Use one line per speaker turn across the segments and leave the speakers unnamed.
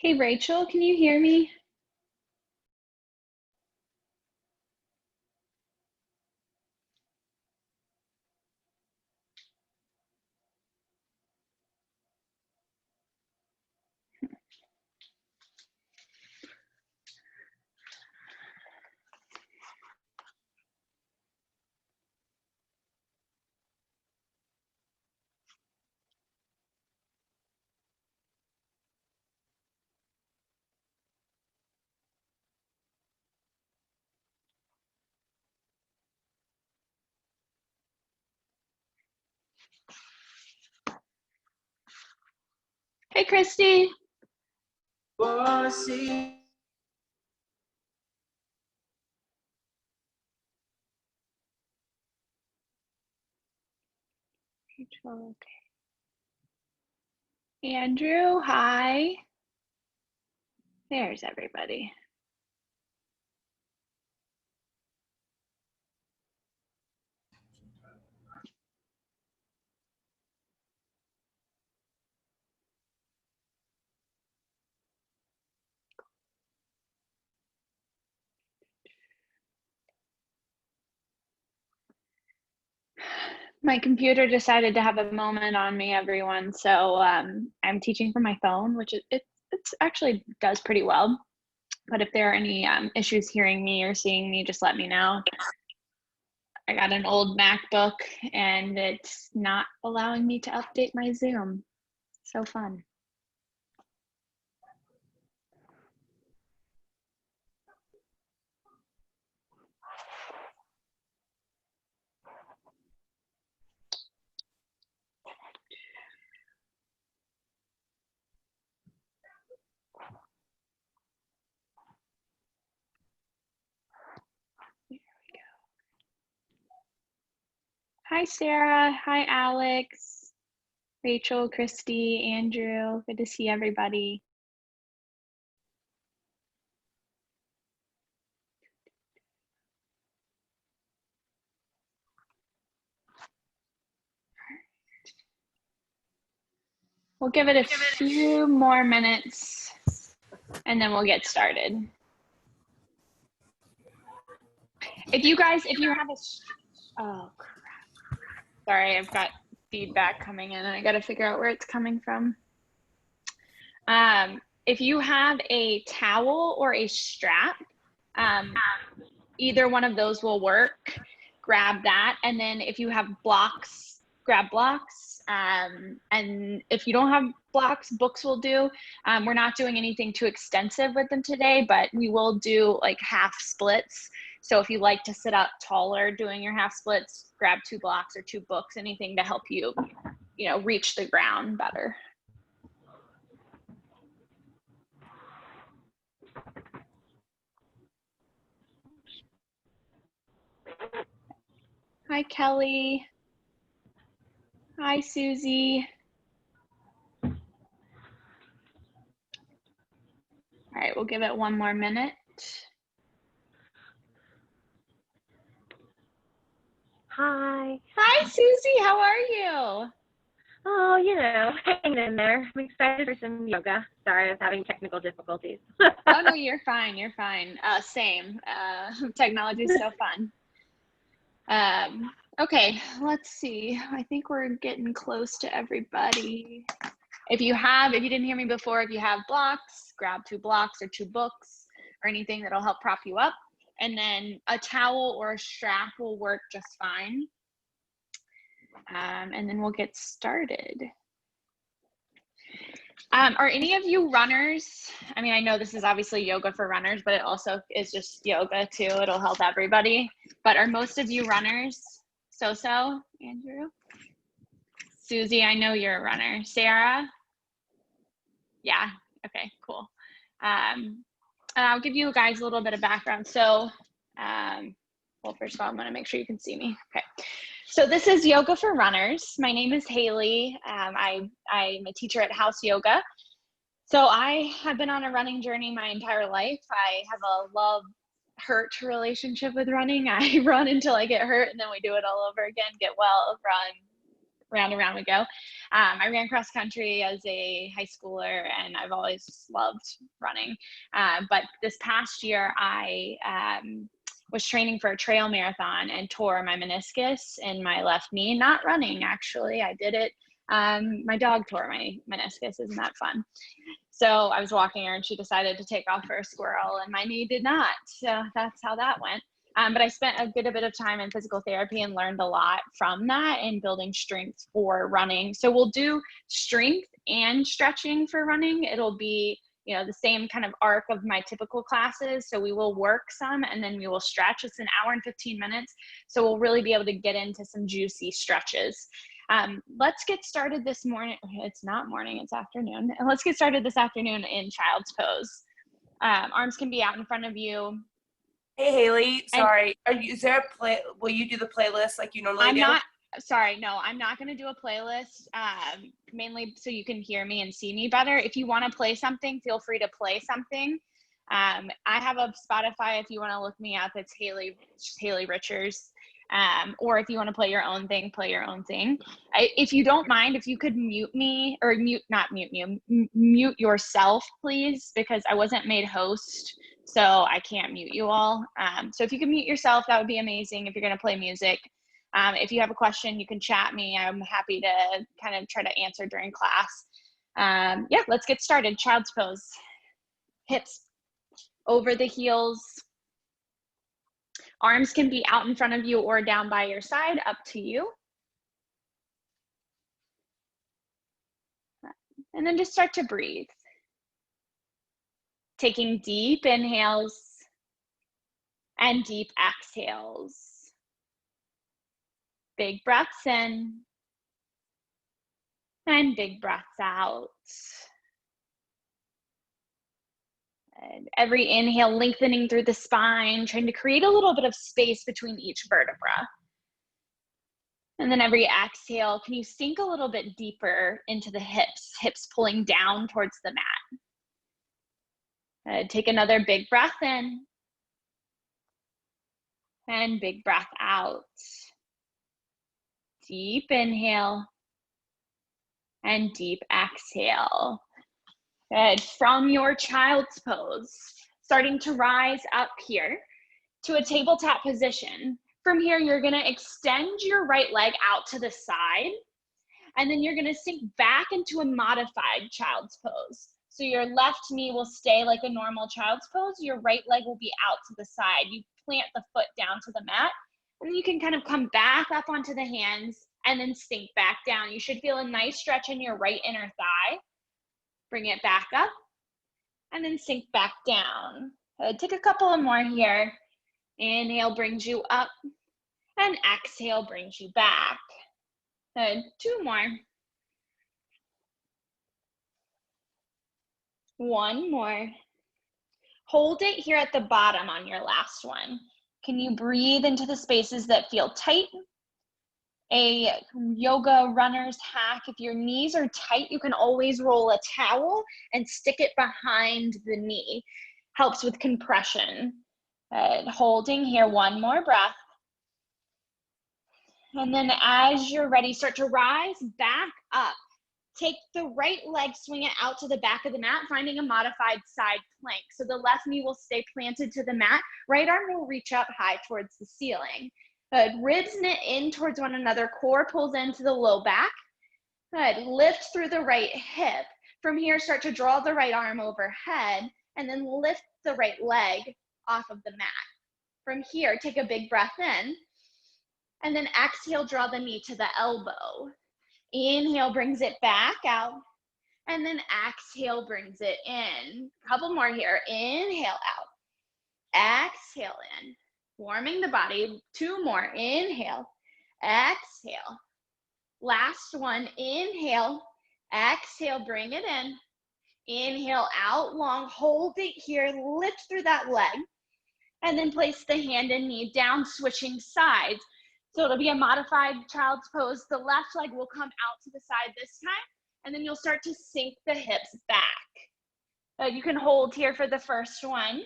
Hey, Rachel, can you hear me? Hey, Christy. Rachel, okay. Andrew, hi. There's everybody. My computer decided to have a moment on me, everyone. So I'm teaching from my phone, which it's actually does pretty well. But if there are any issues hearing me or seeing me, just let me know. I got an old MacBook and it's not allowing me to update my Zoom. So fun. There we go. Hi, Sarah. Hi, Alex. Rachel, Christy, Andrew. Good to see everybody. We'll give it a few more minutes and then we'll get started. If you have oh crap. Sorry, I've got feedback coming in and I got to figure out where it's coming from. If you have a towel or a strap, either one of those will work. Grab that. And then if you have blocks, grab blocks. And if you don't have blocks, books will do. We're not doing anything too extensive with them today, but we will do like half splits. So if you like to sit up taller doing your half splits, grab 2 blocks or 2 books, anything to help you, reach the ground better. Hi, Kelly. Hi, Susie. All right, we'll give it one more minute.
Hi.
Hi, Susie. How are you?
Oh, hanging in there. I'm excited for some yoga. Sorry, I was having technical difficulties.
Oh, no, you're fine. You're fine. Same. Technology is so fun. Okay, let's see. I think we're getting close to everybody. If you didn't hear me before, if you have blocks, grab 2 blocks or 2 books or anything that'll help prop you up. And then a towel or a strap will work just fine. And then we'll get started. Are any of you runners? I mean, I know this is obviously yoga for runners, but it also is just yoga too. It'll help everybody. But are most of you runners? So, Andrew? Susie, I know you're a runner. Sarah? Yeah, okay, cool. I'll give you guys a little bit of background. So, well, first of all, I'm gonna make sure you can see me. Okay, so this is Yoga for Runners. My name is Haley. I'm a teacher at House Yoga. So I have been on a running journey my entire life. I have a love-hurt relationship with running. I run until I get hurt and then we do it all over again, get well, run, round and round we go. I ran cross country as a high schooler, and I've always loved running. But this past year, I was training for a trail marathon and tore my meniscus in my left knee. Not running, actually. I did it. My dog tore my meniscus. Isn't that fun? So I was walking her, and she decided to take off for a squirrel, and my knee did not. So that's how that went. But I spent a good bit of time in physical therapy and learned a lot from that and building strength for running. So we'll do strength and stretching for running. It'll be, you know, the same kind of arc of my typical classes. So we will work some, and then we will stretch. It's an hour and 15 minutes. So we'll really be able to get into some juicy stretches. Let's get started this morning. It's not morning, it's afternoon. And let's get started this afternoon in child's pose. Arms can be out in front of you.
Hey Haley, sorry. Is there a play? Will you do the playlist like you normally do?
I'm not going to do a playlist, mainly so you can hear me and see me better. If you want to play something, feel free to play something. I have a Spotify if you want to look me up. It's Haley Richards. Or if you want to play your own thing, play your own thing. If you don't mind, if you could mute me, or mute yourself, please, because I wasn't made host, so I can't mute you all. So if you can mute yourself, that would be amazing if you're going to play music. If you have a question, you can chat me. I'm happy to kind of try to answer during class. Yeah, let's get started. Child's pose. Hips over the heels. Arms can be out in front of you or down by your side, up to you. And then just start to breathe. Taking deep inhales and deep exhales. Big breaths in and big breaths out. And every inhale, lengthening through the spine, trying to create a little bit of space between each vertebra. And then every exhale, can you sink a little bit deeper into the hips pulling down towards the mat. Take another big breath in and big breath out. Deep inhale and deep exhale. Good. From your child's pose, starting to rise up here to a tabletop position. From here, you're going to extend your right leg out to the side, and then you're going to sink back into a modified child's pose. So your left knee will stay like a normal child's pose. Your right leg will be out to the side. You plant the foot down to the mat, and then you can kind of come back up onto the hands and then sink back down. You should feel a nice stretch in your right inner thigh. Bring it back up and then sink back down. Take a couple of more here. Inhale brings you up and exhale brings you back. Good. Two more. One more. Hold it here at the bottom on your last one. Can you breathe into the spaces that feel tight? A yoga runner's hack: if your knees are tight, you can always roll a towel and stick it behind the knee. Helps with compression. Holding here, one more breath. And then as you're ready, start to rise back up. Take the right leg, swing it out to the back of the mat, finding a modified side plank. So the left knee will stay planted to the mat. Right arm will reach up high towards the ceiling. Good. Ribs knit in towards one another. Core pulls into the low back. Good. Lift through the right hip. From here, start to draw the right arm overhead and then lift the right leg off of the mat. From here, take a big breath in and then exhale, draw the knee to the elbow. Inhale brings it back out, and then exhale brings it in. A couple more here. Inhale out. Exhale in. Warming the body. Two more. Inhale. Exhale. Last one. Inhale. Exhale. Bring it in. Inhale out long. Hold it here. Lift through that leg. And then place the hand and knee down, switching sides. So it'll be a modified child's pose. The left leg will come out to the side this time, and then you'll start to sink the hips back. You can hold here for the first one.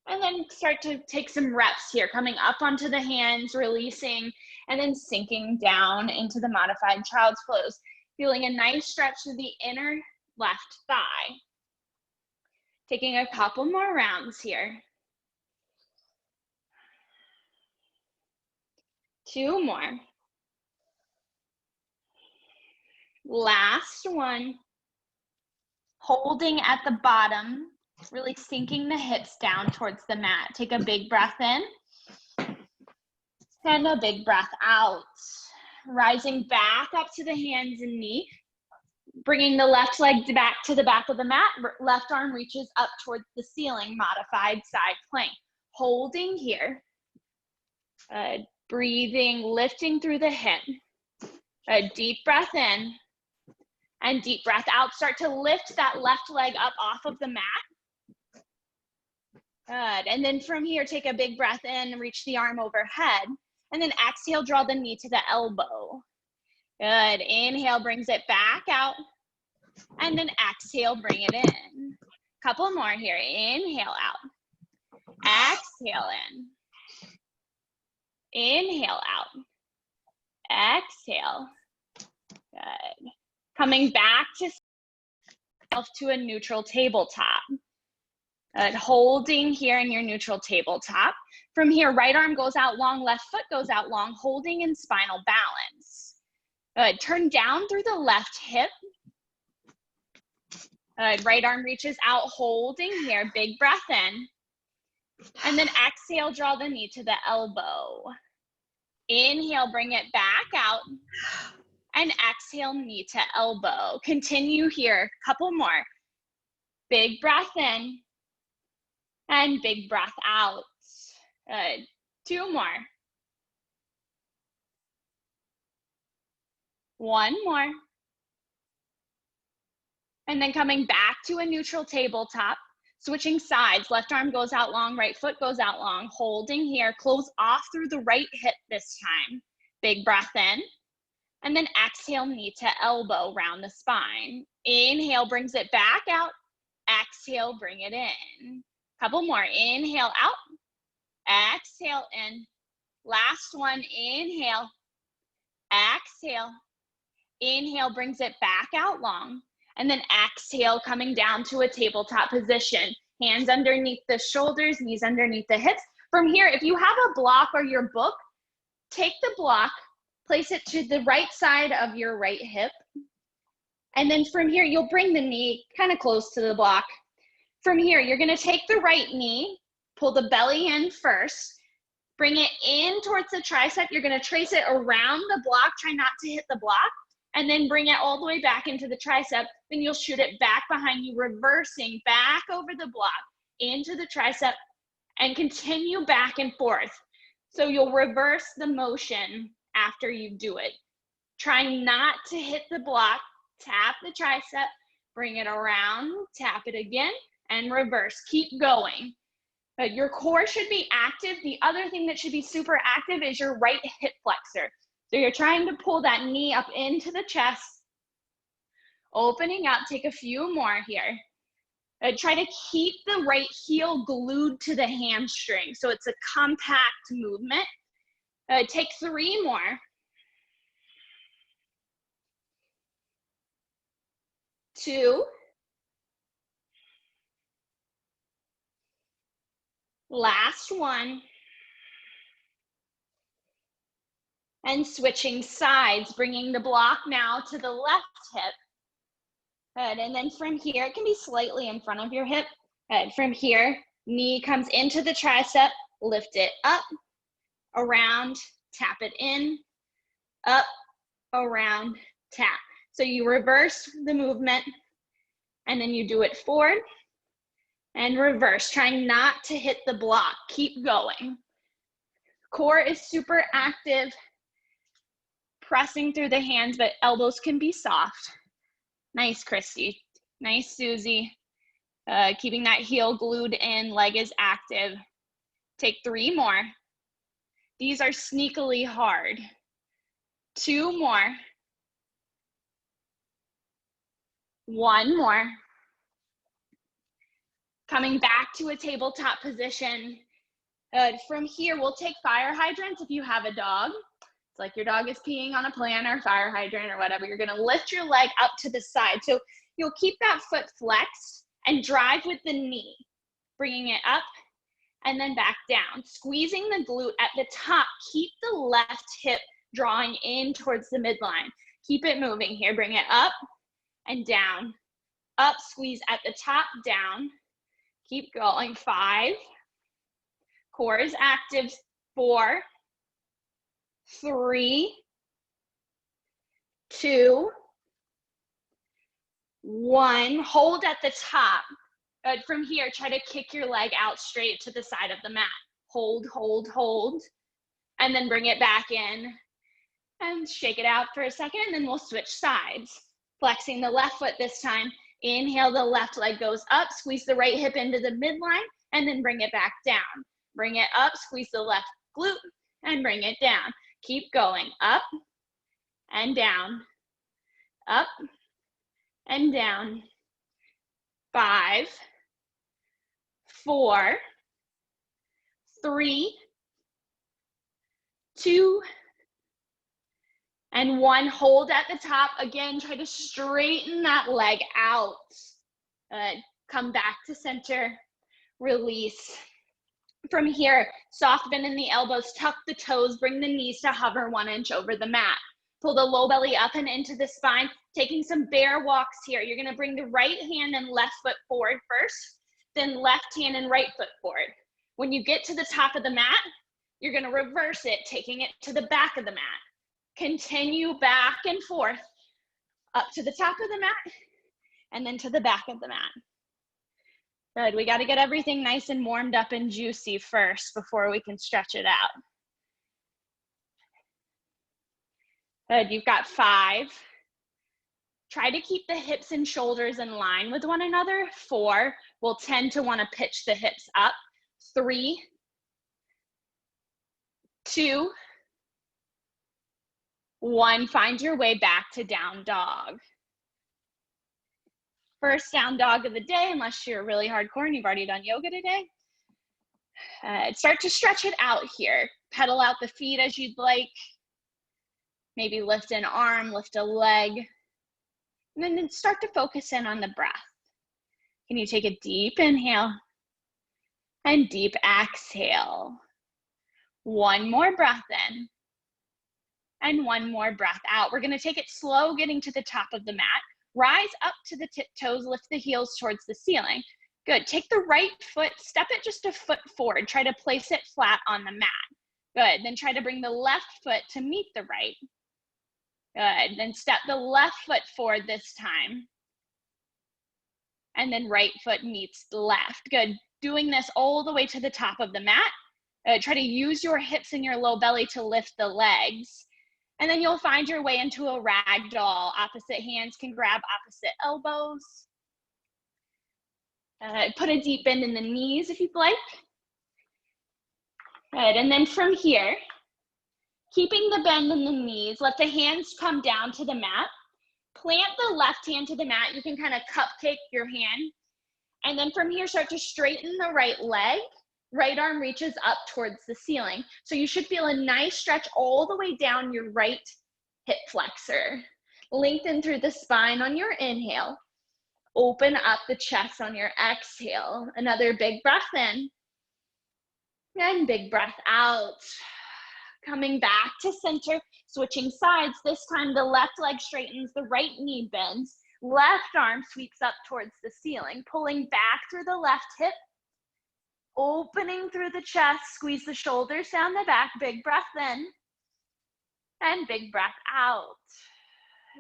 And then start to take some reps here, coming up onto the hands, releasing, and then sinking down into the modified child's pose. Feeling a nice stretch to the inner left thigh. Taking a couple more rounds here. 2 more. Last one. Holding at the bottom, really sinking the hips down towards the mat. Take a big breath in and a big breath out. Rising back up to the hands and knee. Bringing the left leg back to the back of the mat. Left arm reaches up towards the ceiling, modified side plank. Holding here. Breathing, lifting through the hip. A deep breath in. And deep breath out. Start to lift that left leg up off of the mat. Good. And then from here, take a big breath in, reach the arm overhead. And then exhale, draw the knee to the elbow. Good. Inhale, brings it back out. And then exhale, bring it in. Couple more here. Inhale out. Exhale in. Inhale out. Exhale. Good. Coming back to a neutral tabletop. Holding here in your neutral tabletop. From here, right arm goes out long, left foot goes out long, holding in spinal balance. Turn down through the left hip. Right arm reaches out, holding here, big breath in. And then exhale, draw the knee to the elbow. Inhale, bring it back out. And exhale, knee to elbow. Continue here, couple more. Big breath in. And big breath out. Good. 2 more. 1 more. And then coming back to a neutral tabletop, switching sides. Left arm goes out long, right foot goes out long. Holding here, close off through the right hip this time. Big breath in. And then exhale, knee to elbow, round the spine. Inhale, brings it back out. Exhale, bring it in. Couple more. Inhale out. Exhale in. Last one. Inhale. Exhale. Inhale, brings it back out long. And then exhale, coming down to a tabletop position. Hands underneath the shoulders, knees underneath the hips. From here, if you have a block or your book, take the block, place it to the right side of your right hip. And then from here, you'll bring the knee kind of close to the block. From here, you're gonna take the right knee, pull the belly in first, bring it in towards the tricep. You're gonna trace it around the block, try not to hit the block, and then bring it all the way back into the tricep. Then you'll shoot it back behind you, reversing back over the block, into the tricep, and continue back and forth. So you'll reverse the motion after you do it. Trying not to hit the block, tap the tricep, bring it around, tap it again, and reverse. Keep going. But your core should be active. The other thing that should be super active is your right hip flexor. So you're trying to pull that knee up into the chest, opening up. Take a few more here. Try to keep the right heel glued to the hamstring, so it's a compact movement. Take 3 more. 2. Last one. And switching sides, bringing the block now to the left hip. Good, and then from here, it can be slightly in front of your hip. Good, from here, knee comes into the tricep, lift it up, around, tap it in, up, around, tap. So you reverse the movement, and then you do it forward and reverse, trying not to hit the block. Keep going. Core is super active, pressing through the hands, but elbows can be soft. Nice, Christy. Nice, Susie. Keeping that heel glued in, leg is active. Take 3 more. These are sneakily hard. 2 more. 1 more. Coming back to a tabletop position. From here, we'll take fire hydrants if you have a dog. It's like your dog is peeing on a plant or fire hydrant or whatever. You're gonna lift your leg up to the side. So you'll keep that foot flexed and drive with the knee, bringing it up and then back down. Squeezing the glute at the top. Keep the left hip drawing in towards the midline. Keep it moving here. Bring it up and down. Up, squeeze at the top, down. Keep going. 5. Core is active. 4, 3, 2, 1. Hold at the top. From here, try to kick your leg out straight to the side of the mat. Hold, hold, hold. And then bring it back in and shake it out for a second, and then we'll switch sides. Flexing the left foot this time. Inhale, the left leg goes up. Squeeze the right hip into the midline, and then bring it back down. Bring it up, squeeze the left glute, and bring it down. Keep going. Up and down. Up and down. 5, 4, 3, 2, and 1. Hold at the top. Again, try to straighten that leg out. Come back to center. Release. From here, soft bend in the elbows, tuck the toes, bring the knees to hover 1 inch over the mat. Pull the low belly up and into the spine, taking some bear walks here. You're gonna bring the right hand and left foot forward first, then left hand and right foot forward. When you get to the top of the mat, you're gonna reverse it, taking it to the back of the mat. Continue back and forth, up to the top of the mat, and then to the back of the mat. Good, we gotta get everything nice and warmed up and juicy first before we can stretch it out. Good, you've got 5. Try to keep the hips and shoulders in line with one another. 4, we'll tend to wanna pitch the hips up. 3, 2, 1, find your way back to down dog. First down dog of the day, unless you're really hardcore and you've already done yoga today. Start to stretch it out here. Pedal out the feet as you'd like. Maybe lift an arm, lift a leg. And then start to focus in on the breath. Can you take a deep inhale and deep exhale? 1 more breath in and 1 more breath out. We're gonna take it slow, getting to the top of the mat. Rise up to the tiptoes, lift the heels towards the ceiling. Good, take the right foot, step it just a foot forward. Try to place it flat on the mat. Good, then try to bring the left foot to meet the right. Good, then step the left foot forward this time. And then right foot meets the left. Good, doing this all the way to the top of the mat. Try to use your hips and your low belly to lift the legs. And then you'll find your way into a rag doll. Opposite hands can grab opposite elbows. Put a deep bend in the knees if you'd like. Good, and then from here, keeping the bend in the knees, let the hands come down to the mat. Plant the left hand to the mat. You can kind of cupcake your hand. And then from here, start to straighten the right leg. Right arm reaches up towards the ceiling. So you should feel a nice stretch all the way down your right hip flexor. Lengthen through the spine on your inhale. Open up the chest on your exhale. Another big breath in. And big breath out. Coming back to center, switching sides. This time the left leg straightens, the right knee bends. Left arm sweeps up towards the ceiling. Pulling back through the left hip. Opening through the chest, squeeze the shoulders down the back, big breath in, and big breath out.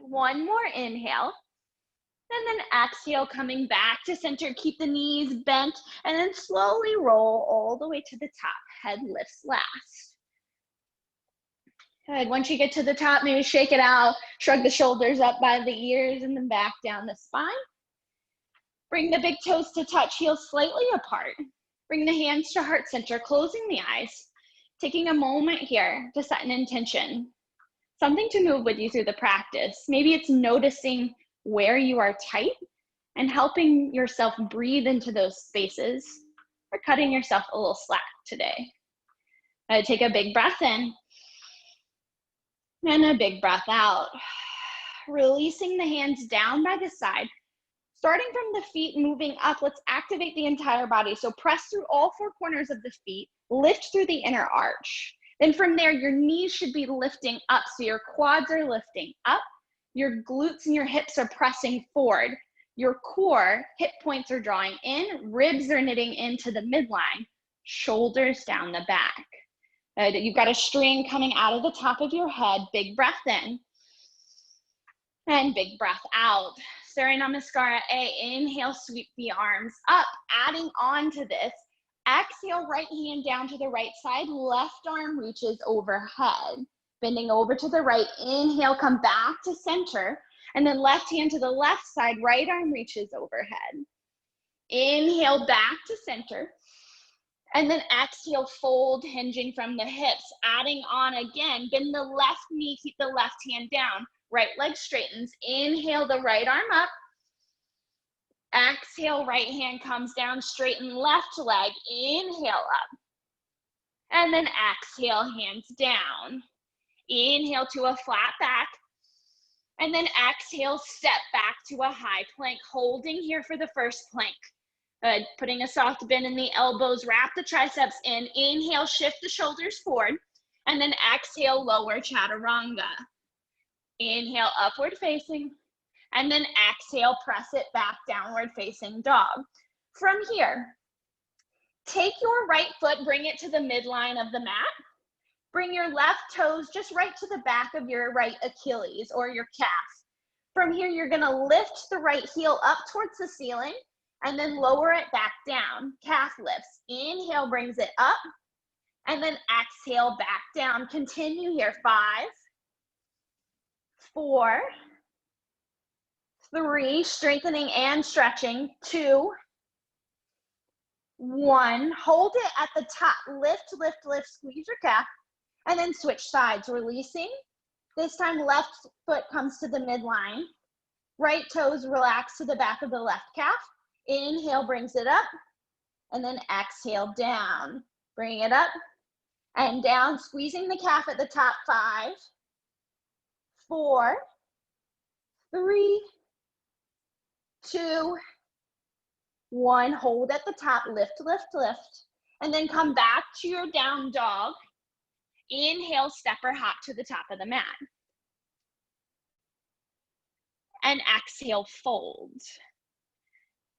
1 more inhale, and then exhale, coming back to center, keep the knees bent, and then slowly roll all the way to the top, head lifts last. Good, once you get to the top, maybe shake it out, shrug the shoulders up by the ears, and then back down the spine. Bring the big toes to touch, heels slightly apart. Bring the hands to heart center, closing the eyes, taking a moment here to set an intention, something to move with you through the practice. Maybe it's noticing where you are tight and helping yourself breathe into those spaces, or cutting yourself a little slack today. Take a big breath in and a big breath out. Releasing the hands down by the side. Starting from the feet, moving up, let's activate the entire body. So press through all four corners of the feet, lift through the inner arch. Then from there, your knees should be lifting up. So your quads are lifting up, your glutes and your hips are pressing forward. Your core, hip points are drawing in, ribs are knitting into the midline, shoulders down the back. You've got a string coming out of the top of your head. Big breath in and big breath out. Surya Namaskara A, inhale, sweep the arms up. Adding on to this, exhale, right hand down to the right side, left arm reaches overhead. Bending over to the right, inhale, come back to center, and then left hand to the left side, right arm reaches overhead. Inhale, back to center, and then exhale, fold, hinging from the hips. Adding on again, bend the left knee, keep the left hand down. Right leg straightens. Inhale the right arm up. Exhale, right hand comes down, straighten left leg. Inhale up. And then exhale, hands down. Inhale to a flat back. And then exhale, step back to a high plank. Holding here for the first plank. Good. Putting a soft bend in the elbows, wrap the triceps in. Inhale, shift the shoulders forward. And then exhale, lower chaturanga. Inhale, upward facing, and then exhale, press it back, downward facing dog. From here, take your right foot, bring it to the midline of the mat. Bring your left toes just right to the back of your right Achilles or your calf. From here, you're gonna lift the right heel up towards the ceiling and then lower it back down. Calf lifts. Inhale brings it up, and then exhale back down. Continue here, 5, 4, 3, strengthening and stretching, 2, 1. Hold it at the top. Lift, lift, lift, squeeze your calf, and then switch sides, releasing. This time, left foot comes to the midline. Right toes relax to the back of the left calf. Inhale brings it up, and then exhale down. Bring it up and down, squeezing the calf at the top, 5, 4, 3, 2, 1. Hold at the top, lift, lift, lift, and then come back to your down dog. Inhale, step or hop to the top of the mat. And exhale, fold.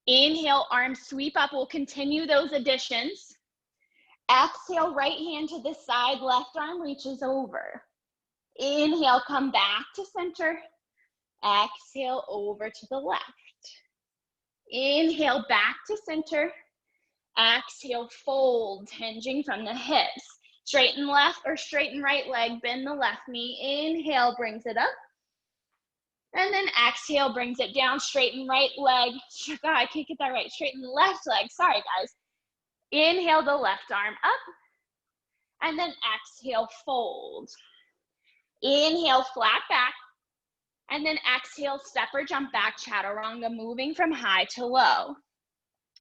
Inhale, arms sweep up. We'll continue those additions. Exhale, right hand to the side, left arm reaches over. Inhale, come back to center. Exhale, over to the left. Inhale, back to center. Exhale, fold, hinging from the hips. Straighten left or straighten right leg, bend the left knee. Inhale, brings it up. And then exhale, brings it down. Straighten right leg. God, I can't get that right. Straighten left leg. Sorry, guys. Inhale the left arm up. And then exhale, fold. Inhale, flat back. And then exhale, step or jump back, chaturanga, moving from high to low.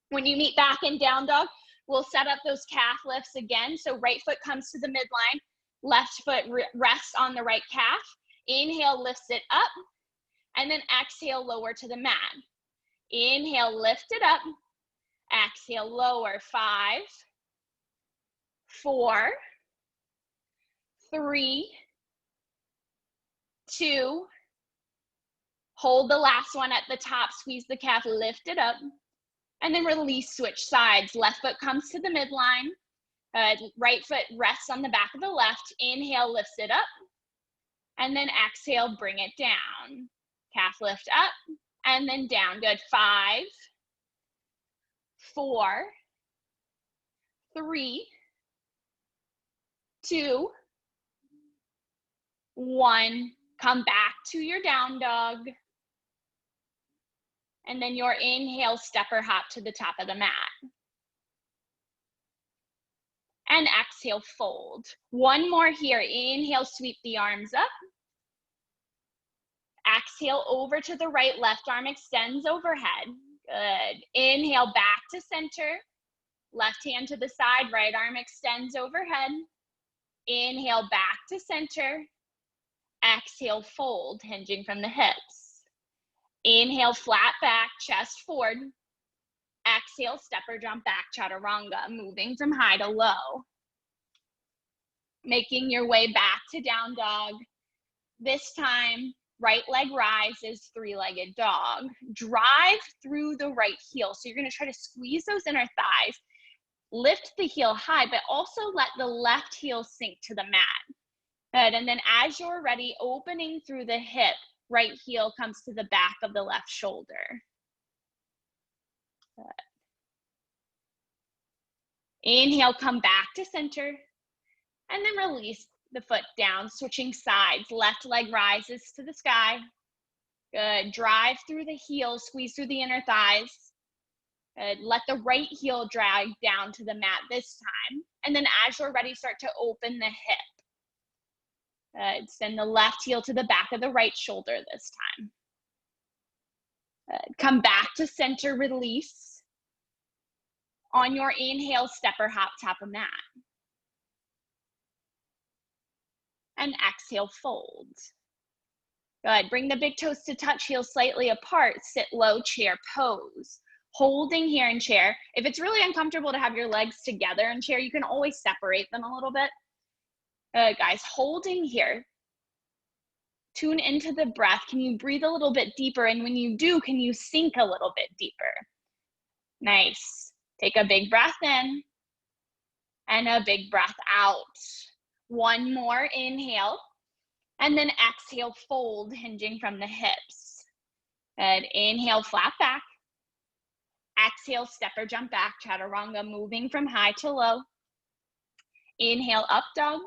When you meet back in down dog, we'll set up those calf lifts again. So right foot comes to the midline, left foot rests on the right calf. Inhale, lifts it up, and then exhale, lower to the mat. Inhale, lift it up. Exhale, lower. 5, 4, 3, 2, hold the last one at the top, squeeze the calf, lift it up, and then release, switch sides. Left foot comes to the midline, right foot rests on the back of the left. Inhale, lifts it up, and then exhale, bring it down. Calf lift up, and then down. Good. 5, 4, 3, 2, 1. Come back to your down dog. And then your inhale, step or hop to the top of the mat. And exhale, fold. One more here. Inhale, sweep the arms up. Exhale, over to the right, left arm extends overhead. Good. Inhale back to center. Left hand to the side, right arm extends overhead. Inhale back to center. Exhale, fold, hinging from the hips. Inhale, flat back, chest forward. Exhale, step or jump back, chaturanga, moving from high to low. Making your way back to down dog. This time, right leg rises, three-legged dog. Drive through the right heel. So you're gonna try to squeeze those inner thighs. Lift the heel high, but also let the left heel sink to the mat. Good, and then as you're ready, opening through the hip, right heel comes to the back of the left shoulder. Good. Inhale, come back to center, and then release the foot down, switching sides. Left leg rises to the sky. Good, drive through the heel, squeeze through the inner thighs. Good, let the right heel drag down to the mat this time. And then as you're ready, start to open the hip. Good, send the left heel to the back of the right shoulder this time. Good, come back to center, release. On your inhale, step or hop, tap a mat. And exhale, fold. Good, bring the big toes to touch, heels slightly apart, sit low, chair pose. Holding here in chair. If it's really uncomfortable to have your legs together in chair, you can always separate them a little bit. Guys, holding here. Tune into the breath. Can you breathe a little bit deeper? And when you do, can you sink a little bit deeper? Nice. Take a big breath in and a big breath out. One more inhale, and then exhale, fold, hinging from the hips. Good, inhale, flat back. Exhale, step or jump back, chaturanga, moving from high to low. Inhale, up dog.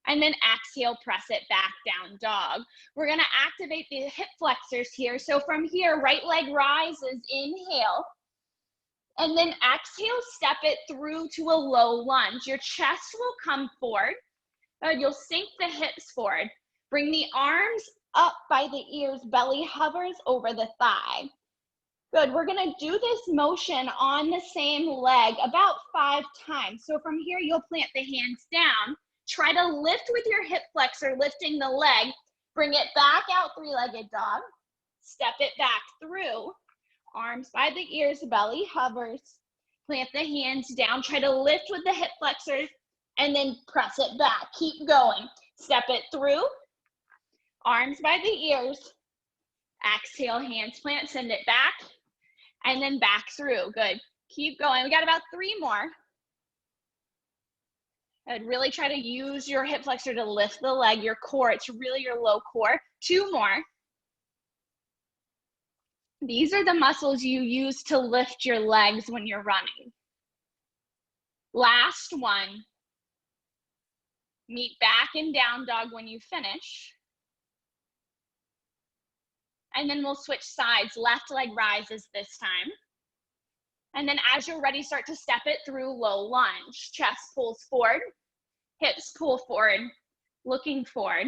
And then exhale, press it back, down dog. We're gonna activate the hip flexors here. So from here, right leg rises, inhale. And then exhale, step it through to a low lunge. Your chest will come forward. You'll sink the hips forward. Bring the arms up by the ears, belly hovers over the thigh. Good, we're gonna do this motion on the same leg about 5 times. So from here, you'll plant the hands down. Try to lift with your hip flexor, lifting the leg. Bring it back out, three-legged dog. Step it back through. Arms by the ears, belly hovers. Plant the hands down. Try to lift with the hip flexors and then press it back. Keep going. Step it through. Arms by the ears. Exhale, hands plant, send it back. And then back through. Good. Keep going. We got about 3 more. I'd really try to use your hip flexor to lift the leg, your core. It's really your low core. 2 more. These are the muscles you use to lift your legs when you're running. Last one. Meet back in down dog when you finish. And then we'll switch sides. Left leg rises this time. And then as you're ready, start to step it through low lunge. Chest pulls forward, hips pull forward, looking forward.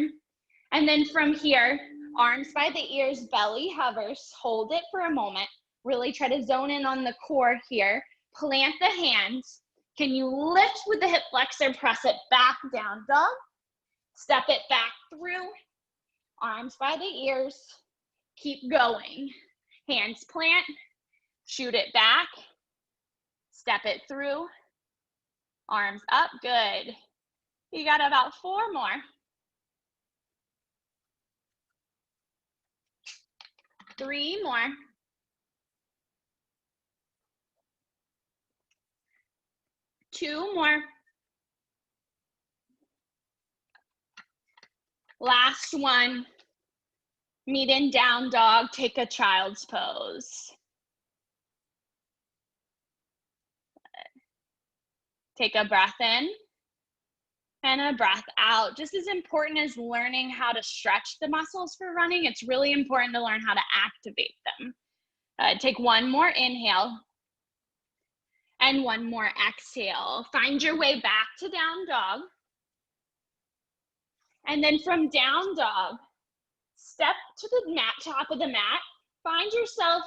And then from here, arms by the ears, belly hovers. Hold it for a moment. Really try to zone in on the core here. Plant the hands. Can you lift with the hip flexor, press it back, down dog. Step it back through. Arms by the ears. Keep going. Hands plant. Shoot it back. Step it through. Arms up. Good. You got about 4 more. Three more. Two more. Last one. Meet in down dog. Take a child's pose. Take a breath in and a breath out. Just as important as learning how to stretch the muscles for running, it's really important to learn how to activate them. Take one more inhale and one more exhale. Find your way back to down dog. And then from down dog, step to the mat, top of the mat. Find yourself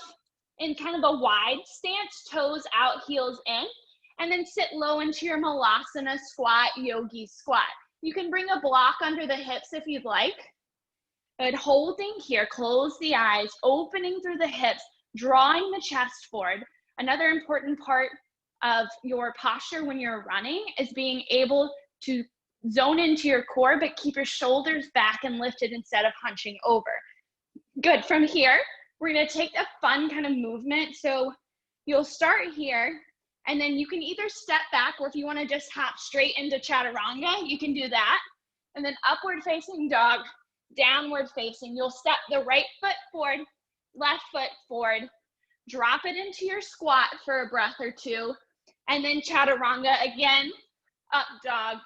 in kind of a wide stance, toes out, heels in, and then sit low into your Malasana squat, yogi squat. You can bring a block under the hips if you'd like. But holding here, close the eyes, opening through the hips, drawing the chest forward. Another important part of your posture when you're running is being able to zone into your core, but keep your shoulders back and lifted instead of hunching over. Good. From here, we're going to take a fun kind of movement. So you'll start here, and then you can either step back, or if you want to just hop straight into chaturanga, you can do that. And then upward facing dog, downward facing. You'll step the right foot forward, left foot forward, drop it into your squat for a breath or two, and then chaturanga again, up dog,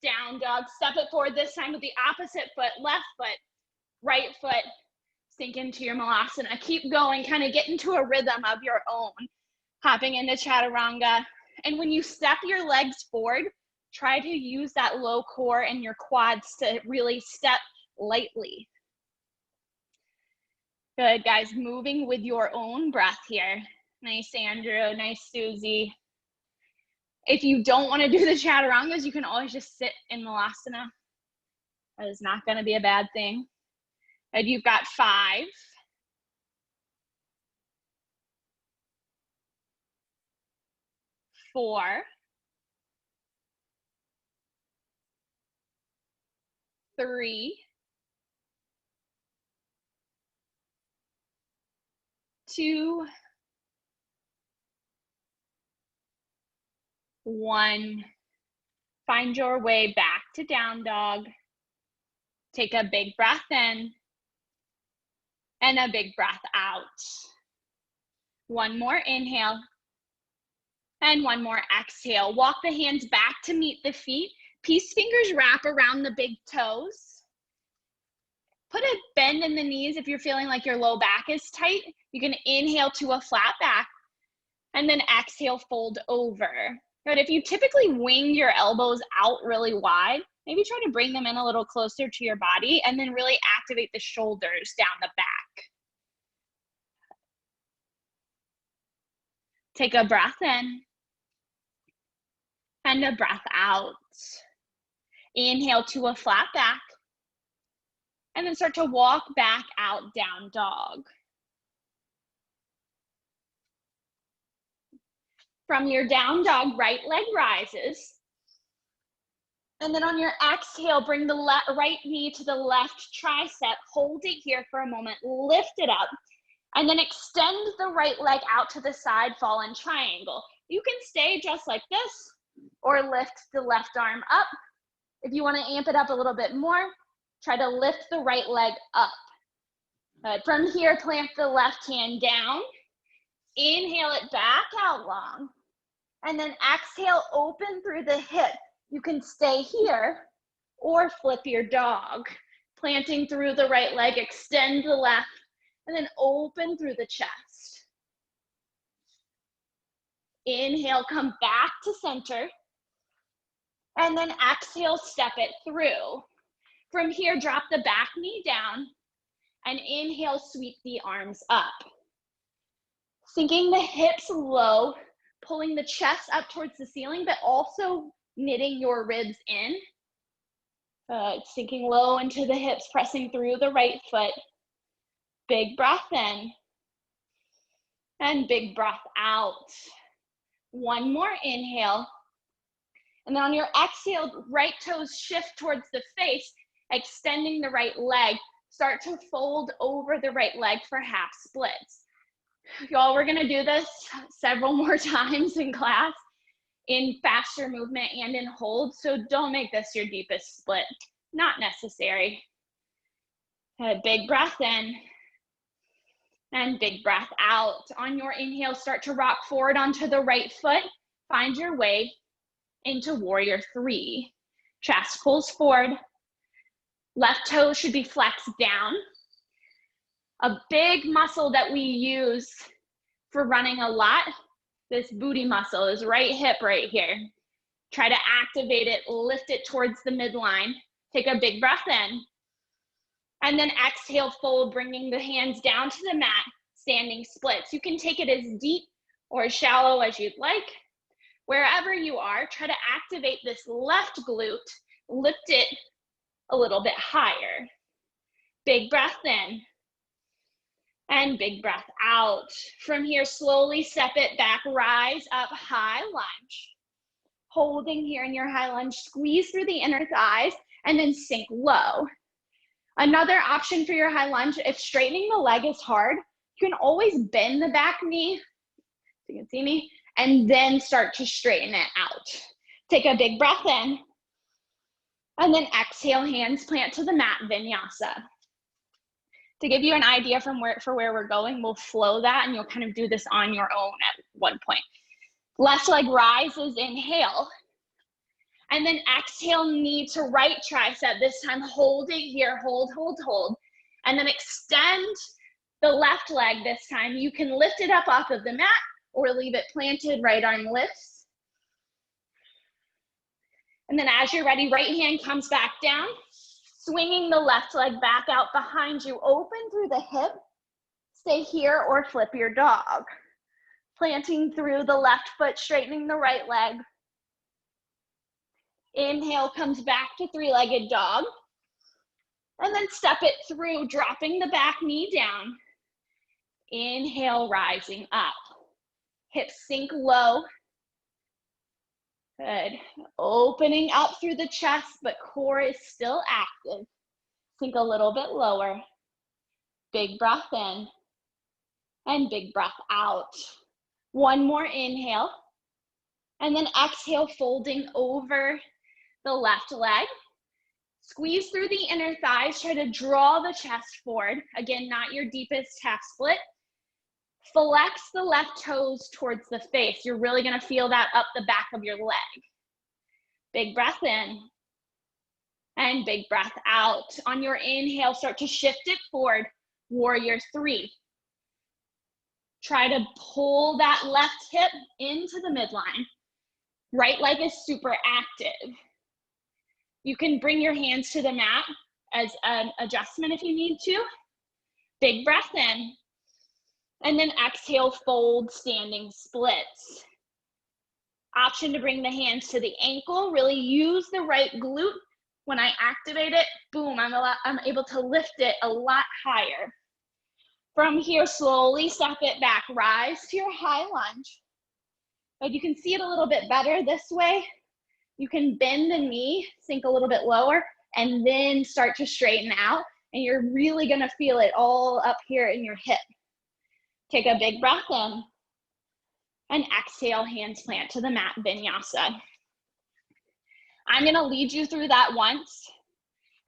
down dog, step it forward this time with the opposite foot, left foot, right foot, sink into your Malasana. Keep going, kind of get into a rhythm of your own, hopping into chaturanga. And when you step your legs forward, try to use that low core and your quads to really step lightly. Good, guys, moving with your own breath here. Nice, Andrew, nice, Susie. If you don't want to do the chaturangas, you can always just sit in Malasana. That is not going to be a bad thing. And you've got 5, 4, 3, 2, 1. Find your way back to down dog. Take a big breath in and a big breath out. One more inhale and one more exhale. Walk the hands back to meet the feet. Peace fingers wrap around the big toes. Put a bend in the knees if you're feeling like your low back is tight. You can inhale to a flat back and then exhale, fold over. But if you typically wing your elbows out really wide, maybe try to bring them in a little closer to your body and then really activate the shoulders down the back. Take a breath in and a breath out. Inhale to a flat back and then start to walk back out, down dog. From your down dog, right leg rises. And then on your exhale, bring the right knee to the left tricep. Hold it here for a moment. Lift it up. And then extend the right leg out to the side, fall in triangle. You can stay just like this or lift the left arm up. If you want to amp it up a little bit more, try to lift the right leg up. From here, plant the left hand down. Inhale it back out long. And then exhale, open through the hip. You can stay here or flip your dog. Planting through the right leg, extend the left, and then open through the chest. Inhale, come back to center. And then exhale, step it through. From here, drop the back knee down and inhale, sweep the arms up. Sinking the hips low, pulling the chest up towards the ceiling, but also knitting your ribs in. Sinking low into the hips, pressing through the right foot. Big breath in and big breath out. One more inhale. And then on your exhale, right toes shift towards the face, extending the right leg. Start to fold over the right leg for half splits. Y'all, we're gonna do this several more times in class in faster movement and in hold, so don't make this your deepest split. Not necessary. A big breath in and big breath out. On your inhale, start to rock forward onto the right foot. Find your way into warrior 3. Chest pulls forward. Left toe should be flexed down. A big muscle that we use for running a lot, this booty muscle, is right hip right here. Try to activate it, lift it towards the midline. Take a big breath in. And then exhale, fold, bringing the hands down to the mat. standing splits. You can take it as deep or as shallow as you'd like. Wherever you are, try to activate this left glute, lift it a little bit higher. Big breath in and big breath out. From here, slowly step it back, rise up, high lunge. Holding here in your high lunge, squeeze through the inner thighs and then sink low. Another option for your high lunge, if straightening the leg is hard, you can always bend the back knee, so you can see me, and then start to straighten it out. Take a big breath in, and then exhale, hands plant to the mat, Vinyasa. To give you an idea for where we're going, we'll flow that, and you'll kind of do this on your own at one point. Left leg rises, inhale, and then exhale, knee to right tricep. This time, hold it here, hold, hold, hold, and then extend the left leg this time. You can lift it up off of the mat or leave it planted, right arm lifts. And then as you're ready, right hand comes back down, swinging the left leg back out behind you, open through the hip, stay here or flip your dog. Planting through the left foot, straightening the right leg. Inhale comes back to three-legged dog. And then step it through, dropping the back knee down. Inhale, rising up. Hips sink low. Good. Opening up through the chest, but core is still active. Sink a little bit lower. Big breath in. And big breath out. One more inhale. And then exhale, folding over the left leg. Squeeze through the inner thighs. Try to draw the chest forward. Again, not your deepest half split. Flex the left toes towards the face. You're really going to feel that up the back of your leg. Big breath in and big breath out. On your inhale, start to shift it forward. Warrior three. Try to pull that left hip into the midline. Right leg is super active. You can bring your hands to the mat as an adjustment if you need to. Big breath in. And then exhale, fold, standing splits. Option to bring the hands to the ankle. Really use the right glute. When I activate it, boom, I'm able to lift it a lot higher. From here, slowly step it back. Rise to your high lunge. But you can see it a little bit better this way. You can bend the knee, sink a little bit lower, and then start to straighten out. And you're really gonna feel it all up here in your hip. Take a big breath in. And exhale, hands plant to the mat, Vinyasa. I'm gonna lead you through that once,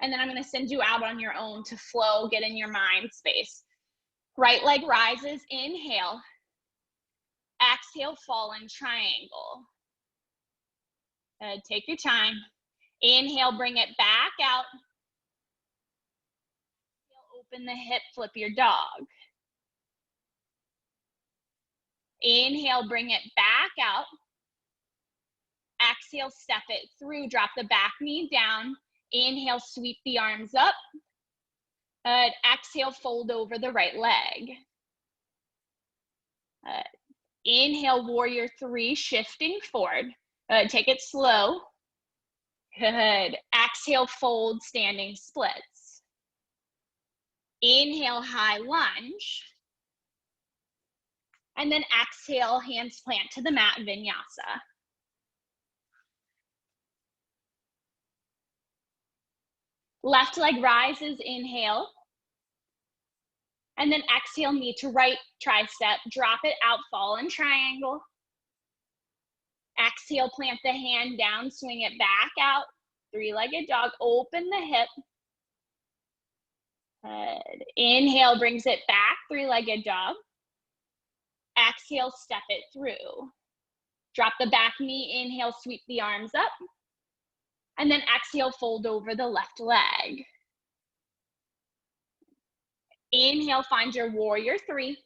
and then I'm gonna send you out on your own to flow, get in your mind space. Right leg rises, inhale. Exhale, fallen triangle. Take your time. Inhale, bring it back out. Open the hip, flip your dog. Inhale, bring it back out. Exhale, step it through, drop the back knee down. Inhale, sweep the arms up. Exhale, fold over the right leg. Inhale, warrior three, shifting forward. Take it slow. Good. Exhale, fold, standing splits. Inhale, high lunge. And then exhale, hands plant to the mat, Vinyasa. Left leg rises, inhale. And then exhale, knee to right tricep. Drop it out, fallen triangle. Exhale, plant the hand down, swing it back out. Three-legged dog, open the hip. Good. Inhale, brings it back, three-legged dog. Exhale, step it through. Drop the back knee, inhale, sweep the arms up. And then exhale, fold over the left leg. Inhale, find your warrior three.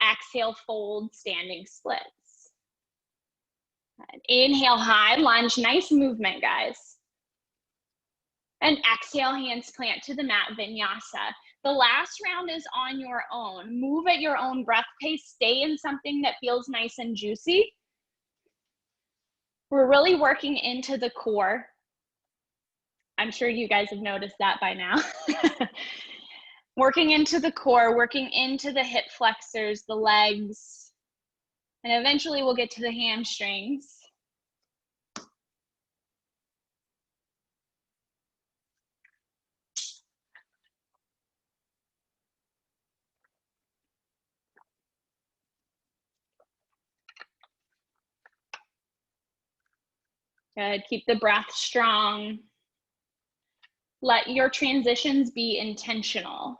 Exhale, fold, standing splits. Inhale, high lunge, nice movement, guys. And exhale, hands plant to the mat, Vinyasa. The last round is on your own. Move at your own breath pace. Stay in something that feels nice and juicy. We're really working into the core. I'm sure you guys have noticed that by now. Working into the core, working into the hip flexors, the legs, and eventually we'll get to the hamstrings. Good, keep the breath strong. Let your transitions be intentional.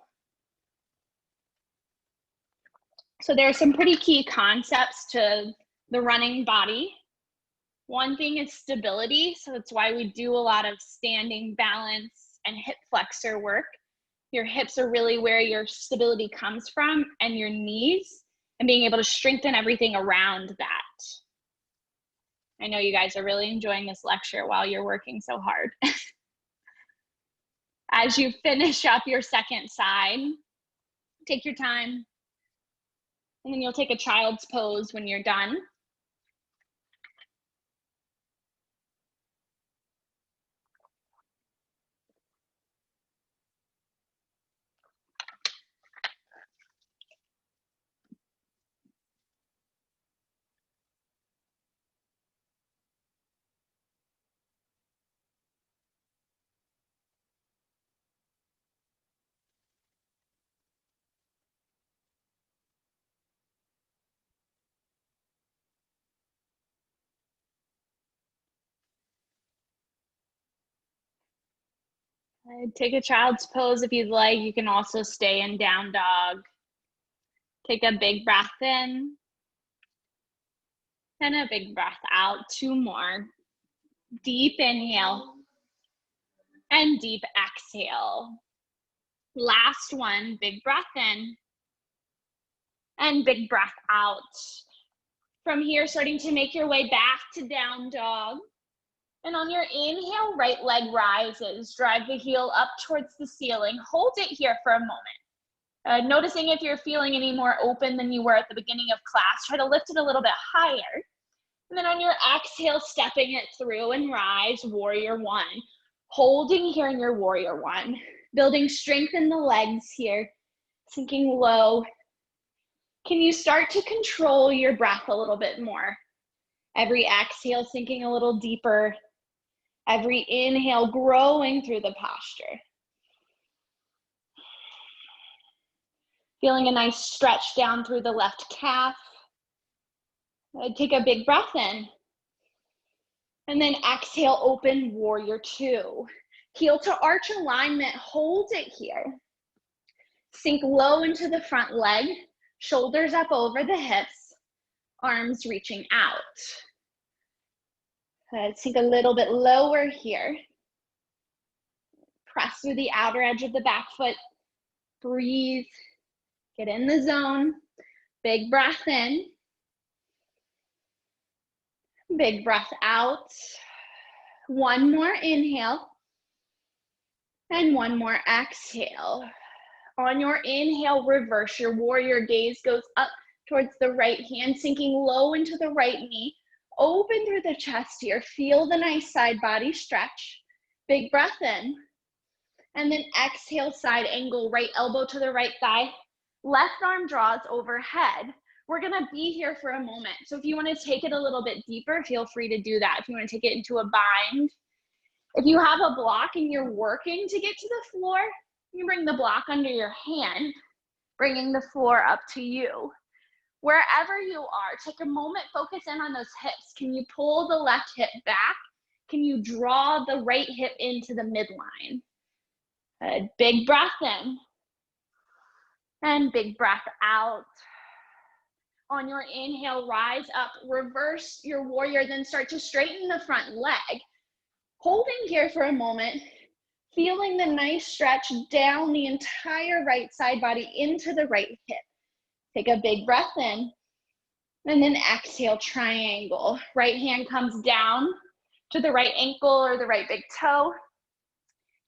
So there are some pretty key concepts to the running body. One thing is stability. So that's why we do a lot of standing balance and hip flexor work. Your hips are really where your stability comes from, and your knees, and being able to strengthen everything around that. I know you guys are really enjoying this lecture while you're working so hard. As you finish up your second side, take your time, and then you'll take a child's pose when you're done. Take a child's pose if you'd like. You can also stay in down dog. Take a big breath in and a big breath out. 2 more. Deep inhale and deep exhale. Last one, big breath in and big breath out. From here, starting to make your way back to down dog. And on your inhale, right leg rises. Drive the heel up towards the ceiling. Hold it here for a moment. Noticing if you're feeling any more open than you were at the beginning of class. Try to lift it a little bit higher. And then on your exhale, stepping it through and rise, warrior one. Holding here in your warrior one. Building strength in the legs here. Sinking low. Can you start to control your breath a little bit more? Every exhale, sinking a little deeper. Every inhale, growing through the posture. Feeling a nice stretch down through the left calf. Take a big breath in. And then exhale, open warrior two. Heel to arch alignment, hold it here. Sink low into the front leg, shoulders up over the hips, arms reaching out. Sink a little bit lower here. Press through the outer edge of the back foot. Breathe. Get in the zone. Big breath in. Big breath out. One more inhale. And one more exhale. On your inhale, reverse your warrior. Gaze goes up towards the right hand, sinking low into the right knee. Open through the chest here. Feel the nice side body stretch. Big breath in. And then exhale, side angle, right elbow to the right thigh. Left arm draws overhead. We're gonna be here for a moment. So if you wanna take it a little bit deeper, feel free to do that. If you wanna take it into a bind. If you have a block and you're working to get to the floor, you bring the block under your hand, bringing the floor up to you. Wherever you are, take a moment, focus in on those hips. Can you pull the left hip back? Can you draw the right hip into the midline? A big breath in. And big breath out. On your inhale, rise up, reverse your warrior, then start to straighten the front leg. Holding here for a moment, feeling the nice stretch down the entire right side body into the right hip. Take a big breath in, and then exhale, triangle. Right hand comes down to the right ankle or the right big toe.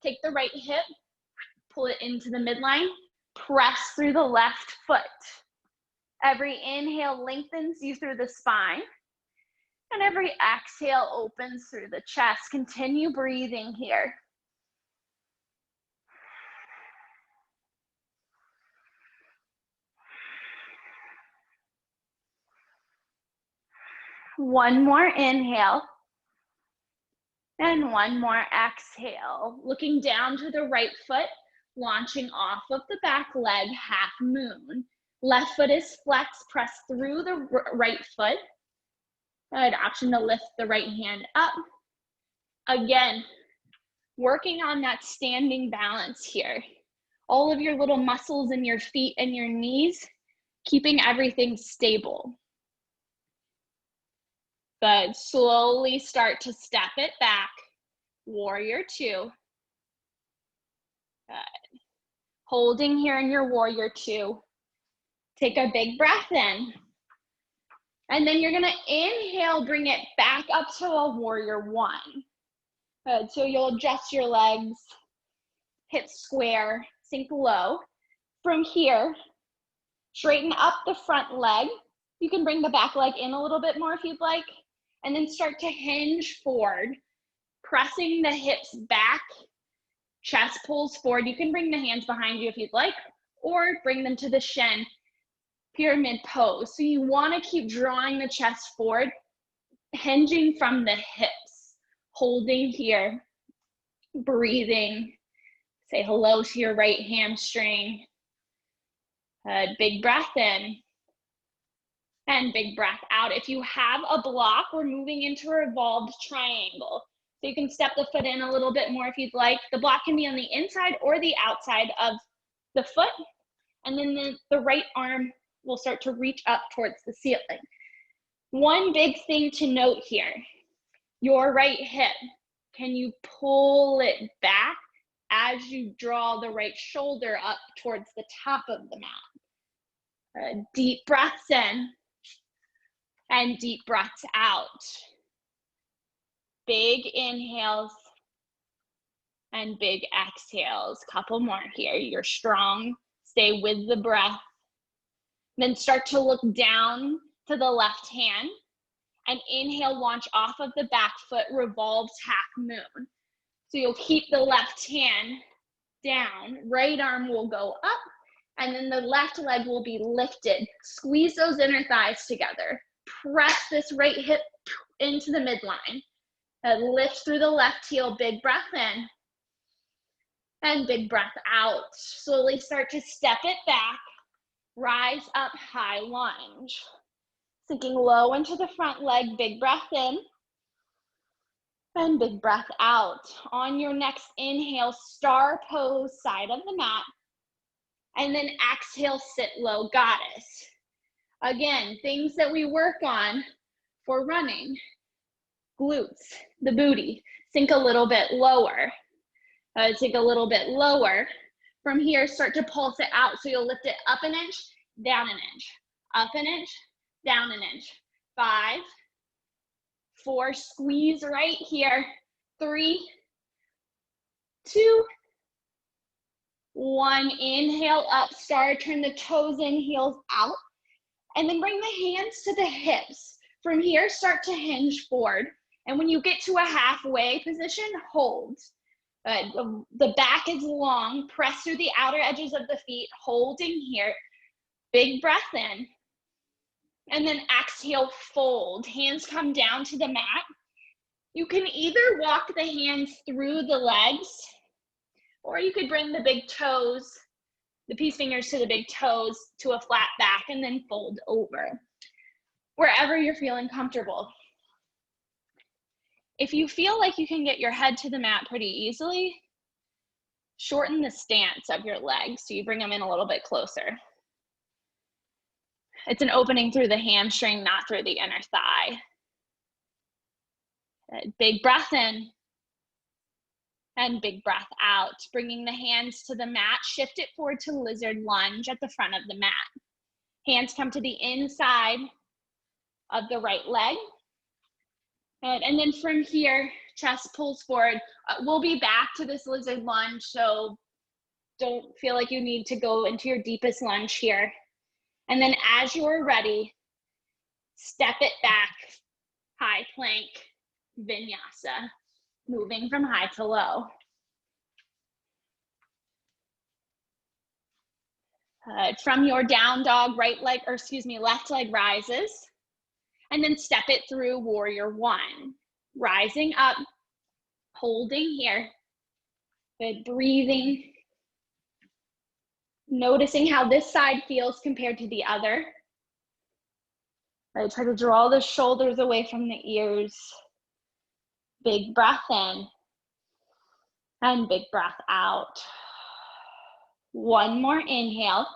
Take the right hip, pull it into the midline, press through the left foot. Every inhale lengthens you through the spine, and every exhale opens through the chest. Continue breathing here. One more inhale. And one more exhale. Looking down to the right foot, launching off of the back leg, half moon. Left foot is flexed, press through the right foot. Good option to lift the right hand up. Again, working on that standing balance here. All of your little muscles in your feet and your knees, keeping everything stable. Good. Slowly start to step it back. Warrior two. Good. Holding here in your warrior two. Take a big breath in. And then you're gonna inhale, bring it back up to a warrior one. Good. So you'll adjust your legs, hips square, sink low. From here, straighten up the front leg. You can bring the back leg in a little bit more if you'd like. And then start to hinge forward, pressing the hips back, chest pulls forward. You can bring the hands behind you if you'd like, or bring them to the shin, pyramid pose. So you want to keep drawing the chest forward, hinging from the hips, holding here, breathing. Say hello to your right hamstring. Big breath in. And big breath out. If you have a block, we're moving into a revolved triangle. So you can step the foot in a little bit more if you'd like. The block can be on the inside or the outside of the foot. And then the right arm will start to reach up towards the ceiling. One big thing to note here, your right hip, can you pull it back as you draw the right shoulder up towards the top of the mat? Deep breaths in. And deep breaths out. Big inhales and big exhales. Couple more here. You're strong. Stay with the breath. Then start to look down to the left hand and inhale, launch off of the back foot, revolves half moon. So you'll keep the left hand down, right arm will go up, and then the left leg will be lifted. Squeeze those inner thighs together. Press this right hip into the midline. Lift through the left heel, big breath in. And big breath out. Slowly start to step it back. Rise up, high lunge. Sinking low into the front leg, big breath in. And big breath out. On your next inhale, star pose, side of the mat. And then exhale, sit low, goddess. Again, things that we work on for running. Glutes, the booty. Sink a little bit lower. Sink a little bit lower. From here, start to pulse it out. So you'll lift it up an inch, down an inch. Up an inch, down an inch. 5, 4, squeeze right here. 3, 2, 1. Inhale up, start, turn the toes in, heels out. And then bring the hands to the hips. From here, start to hinge forward. And when you get to a halfway position, hold. The back is long. Press through the outer edges of the feet, holding here. Big breath in. And then exhale, fold. Hands come down to the mat. You can either walk the hands through the legs, or you could bring the big toes, the peace fingers to the big toes to a flat back and then fold over, wherever you're feeling comfortable. If you feel like you can get your head to the mat pretty easily, shorten the stance of your legs so you bring them in a little bit closer. It's an opening through the hamstring, not through the inner thigh. Big breath in. And big breath out, bringing the hands to the mat. Shift it forward to lizard lunge at the front of the mat. Hands come to the inside of the right leg. And then from here, chest pulls forward. We'll be back to this lizard lunge, so Don't feel like you need to go into your deepest lunge here. And then as you're ready, step it back, high plank, vinyasa, moving from high to low. From your down dog, left leg rises, and then step it through warrior one. Rising up, holding here. Good, breathing. Noticing how this side feels compared to the other. Try to draw the shoulders away from the ears. Big breath in, and big breath out. One more inhale.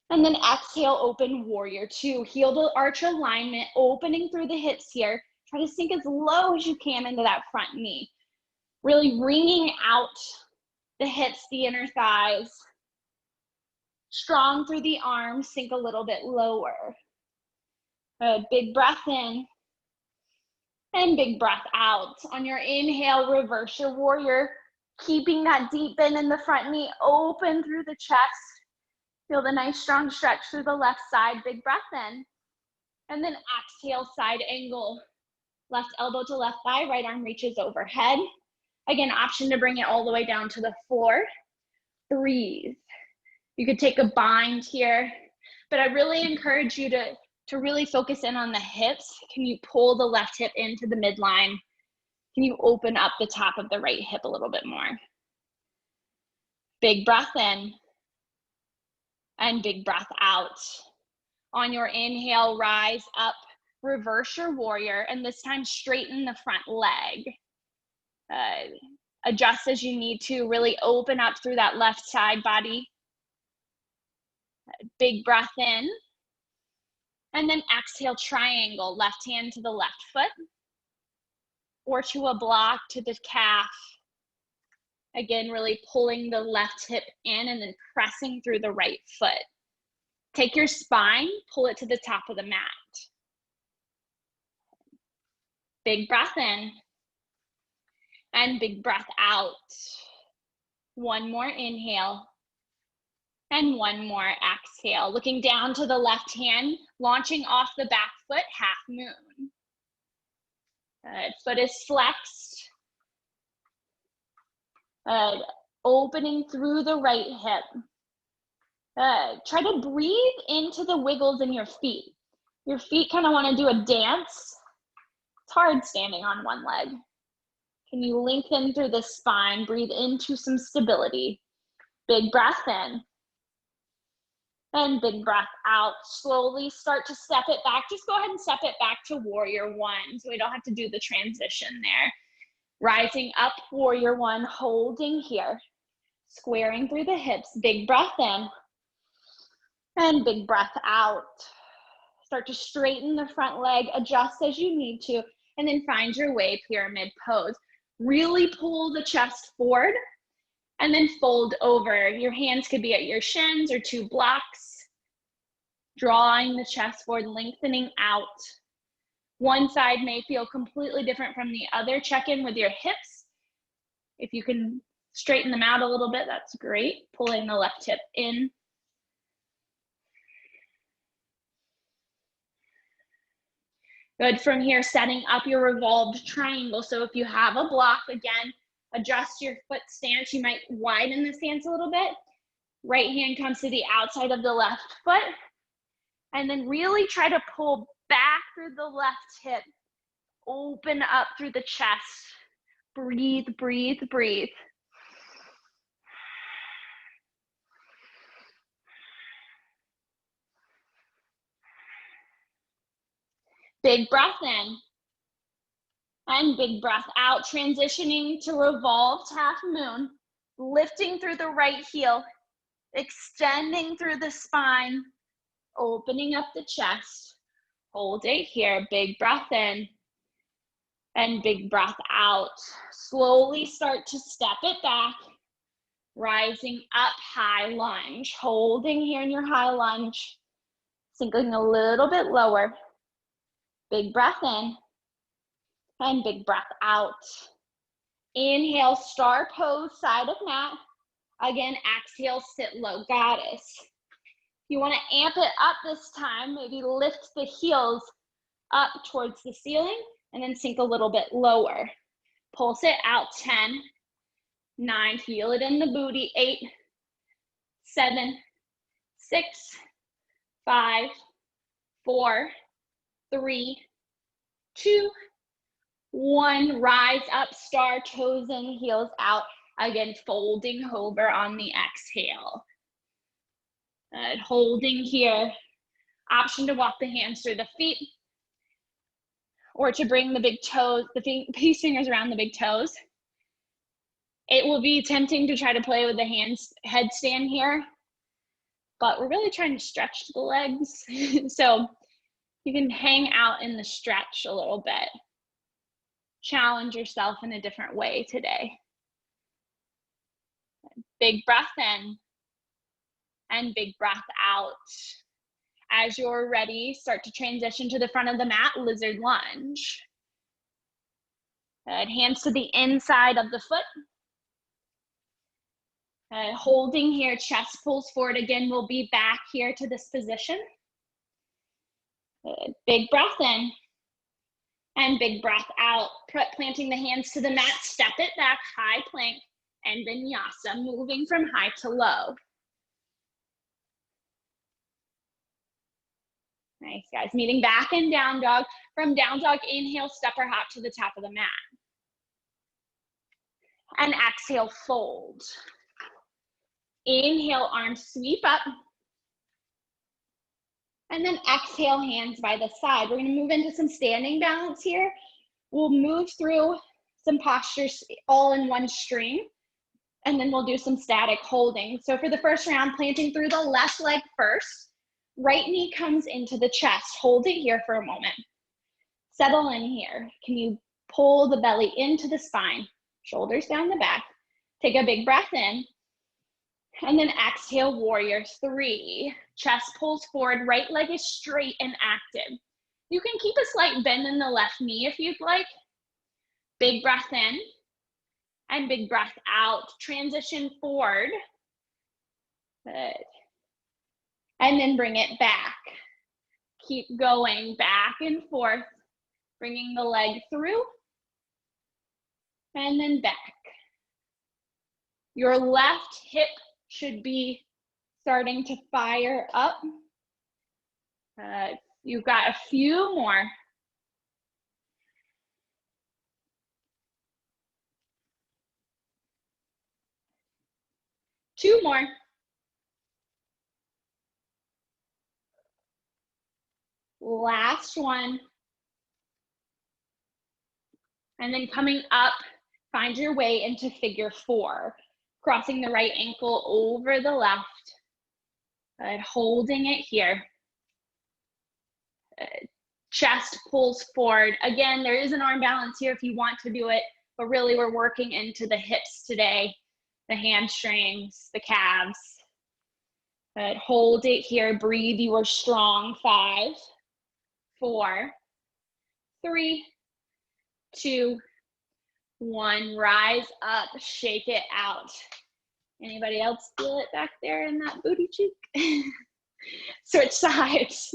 And then exhale, open warrior two. Heel to arch alignment, opening through the hips here. Try to sink as low as you can into that front knee. Really wringing out the hips, the inner thighs. Strong through the arms, sink a little bit lower. Good, big breath in. And big breath out. On your inhale, reverse your warrior. Keeping that deep bend in the front knee, open through the chest. Feel the nice strong stretch through the left side, big breath in. And then exhale, side angle. Left elbow to left thigh, right arm reaches overhead. Again, option to bring it all the way down to the floor. Breathe. You could take a bind here, but I really encourage you to really focus in on the hips. Can you pull the left hip into the midline? Can you open up the top of the right hip a little bit more? Big breath in. And big breath out. On your inhale, rise up, reverse your warrior, and this time straighten the front leg. Adjust as you need to, really open up through that left side body. Big breath in. And then exhale, triangle, left hand to the left foot, or to a block to the calf. Again, really pulling the left hip in and then pressing through the right foot. Take your spine, pull it to the top of the mat. Big breath in and big breath out. One more inhale and one more exhale. Looking down to the left hand, launching off the back foot, half moon. Good, foot is flexed. Good. Opening through the right hip. Good. Try to breathe into the wiggles in your feet. Your feet kind of want to do a dance. It's hard standing on one leg. Can you lengthen through the spine? Breathe into some stability. Big breath in. And big breath out. Slowly start to step it back. Just go ahead and step it back to warrior one so we don't have to do the transition there. Rising up, warrior one, holding here. Squaring through the hips, big breath in. And big breath out. Start to straighten the front leg, adjust as you need to, and then find your way, pyramid pose. Really pull the chest forward, and then fold over. Your hands could be at your shins or two blocks. Drawing the chest forward, lengthening out. One side may feel completely different from the other. Check in with your hips. If you can straighten them out a little bit, that's great. Pulling the left hip in. Good. From here, setting up your revolved triangle. So if you have a block, again, adjust your foot stance. You might widen the stance a little bit. Right hand comes to the outside of the left foot. And then really try to pull back through the left hip. Open up through the chest. Breathe, breathe, breathe. Big breath in. And big breath out. Transitioning to revolved half moon. Lifting through the right heel. Extending through the spine. Opening up the chest. Hold it here. Big breath in. And big breath out. Slowly start to step it back. Rising up, high lunge. Holding here in your high lunge. Sinking a little bit lower. Big breath in. And big breath out. Inhale, star pose, side of mat. Again, exhale, sit low, goddess. You want to amp it up this time, maybe lift the heels up towards the ceiling and then sink a little bit lower. Pulse it out, 10, 9, feel it in the booty, 8, 7, 6, 5, 4, 3, 2, 1. Rise up, star, toes in, heels out. Again, folding over on the exhale. Good. Holding here. Option to walk the hands through the feet or to bring the big toes, the peace fingers around the big toes. It will be tempting to try to play with the hands headstand here, but we're really trying to stretch the legs. So you can hang out in the stretch a little bit. Challenge yourself in a different way today. Big breath in and big breath out. As you're ready, start to transition to the front of the mat, lizard lunge. Good. Hands to the inside of the foot. Holding here, chest pulls forward. Again, we'll be back here to this position. Good. Big breath in and big breath out. Planting the hands to the mat, step it back, high plank and vinyasa, moving from high to low. Nice, guys. Meeting back in down dog. From down dog, inhale, step or hop to the top of the mat. And exhale, fold. Inhale, arms sweep up. And then exhale, hands by the side. We're going to move into some standing balance here. We'll move through some postures all in one stream. And then we'll do some static holding. So for the first round, planting through the left leg first. Right knee comes into the chest. Hold it here for a moment. Settle in here. Can you pull the belly into the spine? Shoulders down the back. Take a big breath in. And then exhale, warrior 3. Chest pulls forward, right leg is straight and active. You can keep a slight bend in the left knee if you'd like. Big breath in and big breath out. Transition forward. Good. And then bring it back. Keep going back and forth, bringing the leg through and then back. Your left hip should be starting to fire up. You've got a few more. Two more. Last one. And then coming up, find your way into figure 4. Crossing the right ankle over the left. Good. Holding it here. Good. Chest pulls forward. Again, there is an arm balance here if you want to do it, but really we're working into the hips today, the hamstrings, the calves. Good. Hold it here. Breathe. You are strong. 5, 4, 3, 2, 1. Rise up. Shake it out. Anybody else feel it back there in that booty cheek? Switch sides.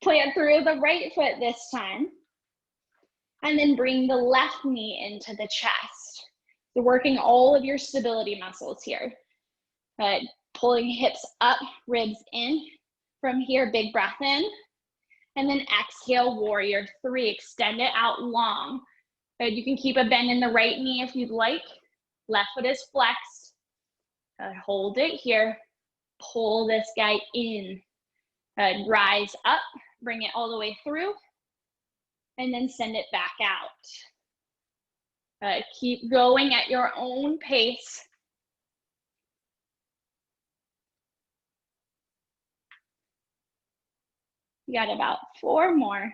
Plant through the right foot this time. And then bring the left knee into the chest. So working all of your stability muscles here. Good. Pulling hips up, ribs in. From here, big breath in. And then exhale, warrior 3. Extend it out long. Good. You can keep a bend in the right knee if you'd like. Left foot is flexed. Good. Hold it here. Pull this guy in. Good. Rise up. Bring it all the way through. And then send it back out. Good. Keep going at your own pace. You got about 4 more.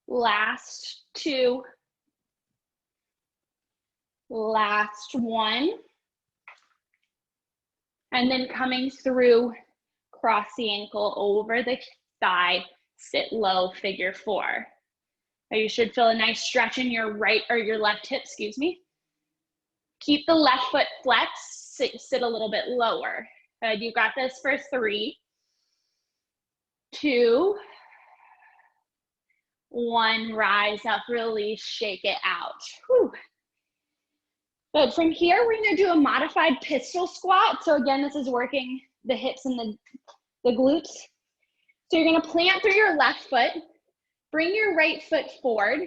Last 2. Last 1. And then coming through cross the ankle over the thigh, sit low, figure 4. Now you should feel a nice stretch in your right or your left hip, excuse me. Keep the left foot flexed, sit a little bit lower. Good, you got this for 3, 2, 1, rise up, release, shake it out. Whew. Good, from here, we're gonna do a modified pistol squat. So again, this is working the hips and the glutes. So you're gonna plant through your left foot, bring your right foot forward,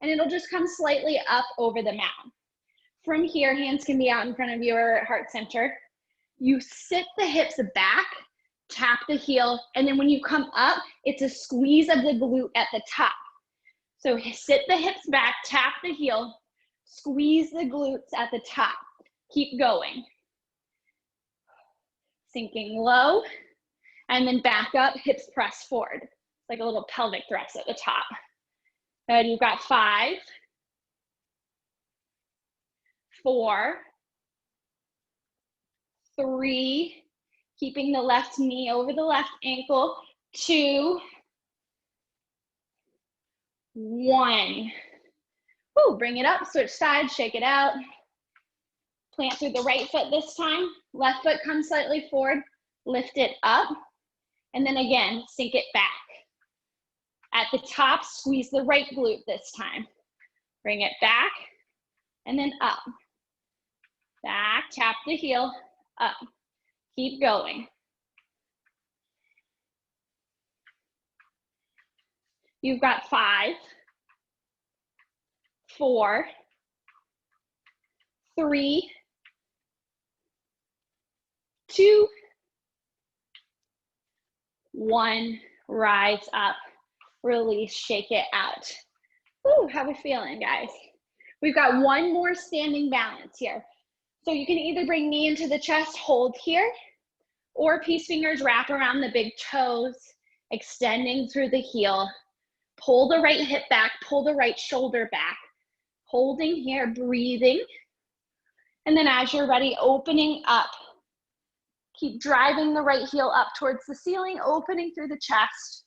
and it'll just come slightly up over the mat. From here, hands can be out in front of you or at heart center. You sit the hips back, tap the heel, and then when you come up, it's a squeeze of the glute at the top. So sit the hips back, tap the heel, squeeze the glutes at the top. Keep going. Sinking low, and then back up, hips press forward. It's like a little pelvic thrust at the top. Good, you've got 5, 4, 3, keeping the left knee over the left ankle, 2, 1. Woo, bring it up, switch sides, shake it out. Plant through the right foot this time. Left foot comes slightly forward, lift it up, and then again, sink it back. At the top, squeeze the right glute this time. Bring it back, and then up. Back, tap the heel, up. Keep going. You've got 5, 4, 3, 2, 1, rise up, release, shake it out. Woo, how we feeling, guys? We've got one more standing balance here. So you can either bring knee into the chest, hold here, or peace fingers wrap around the big toes, extending through the heel. Pull the right hip back, pull the right shoulder back. Holding here, breathing. And then as you're ready, opening up. Keep driving the right heel up towards the ceiling, opening through the chest.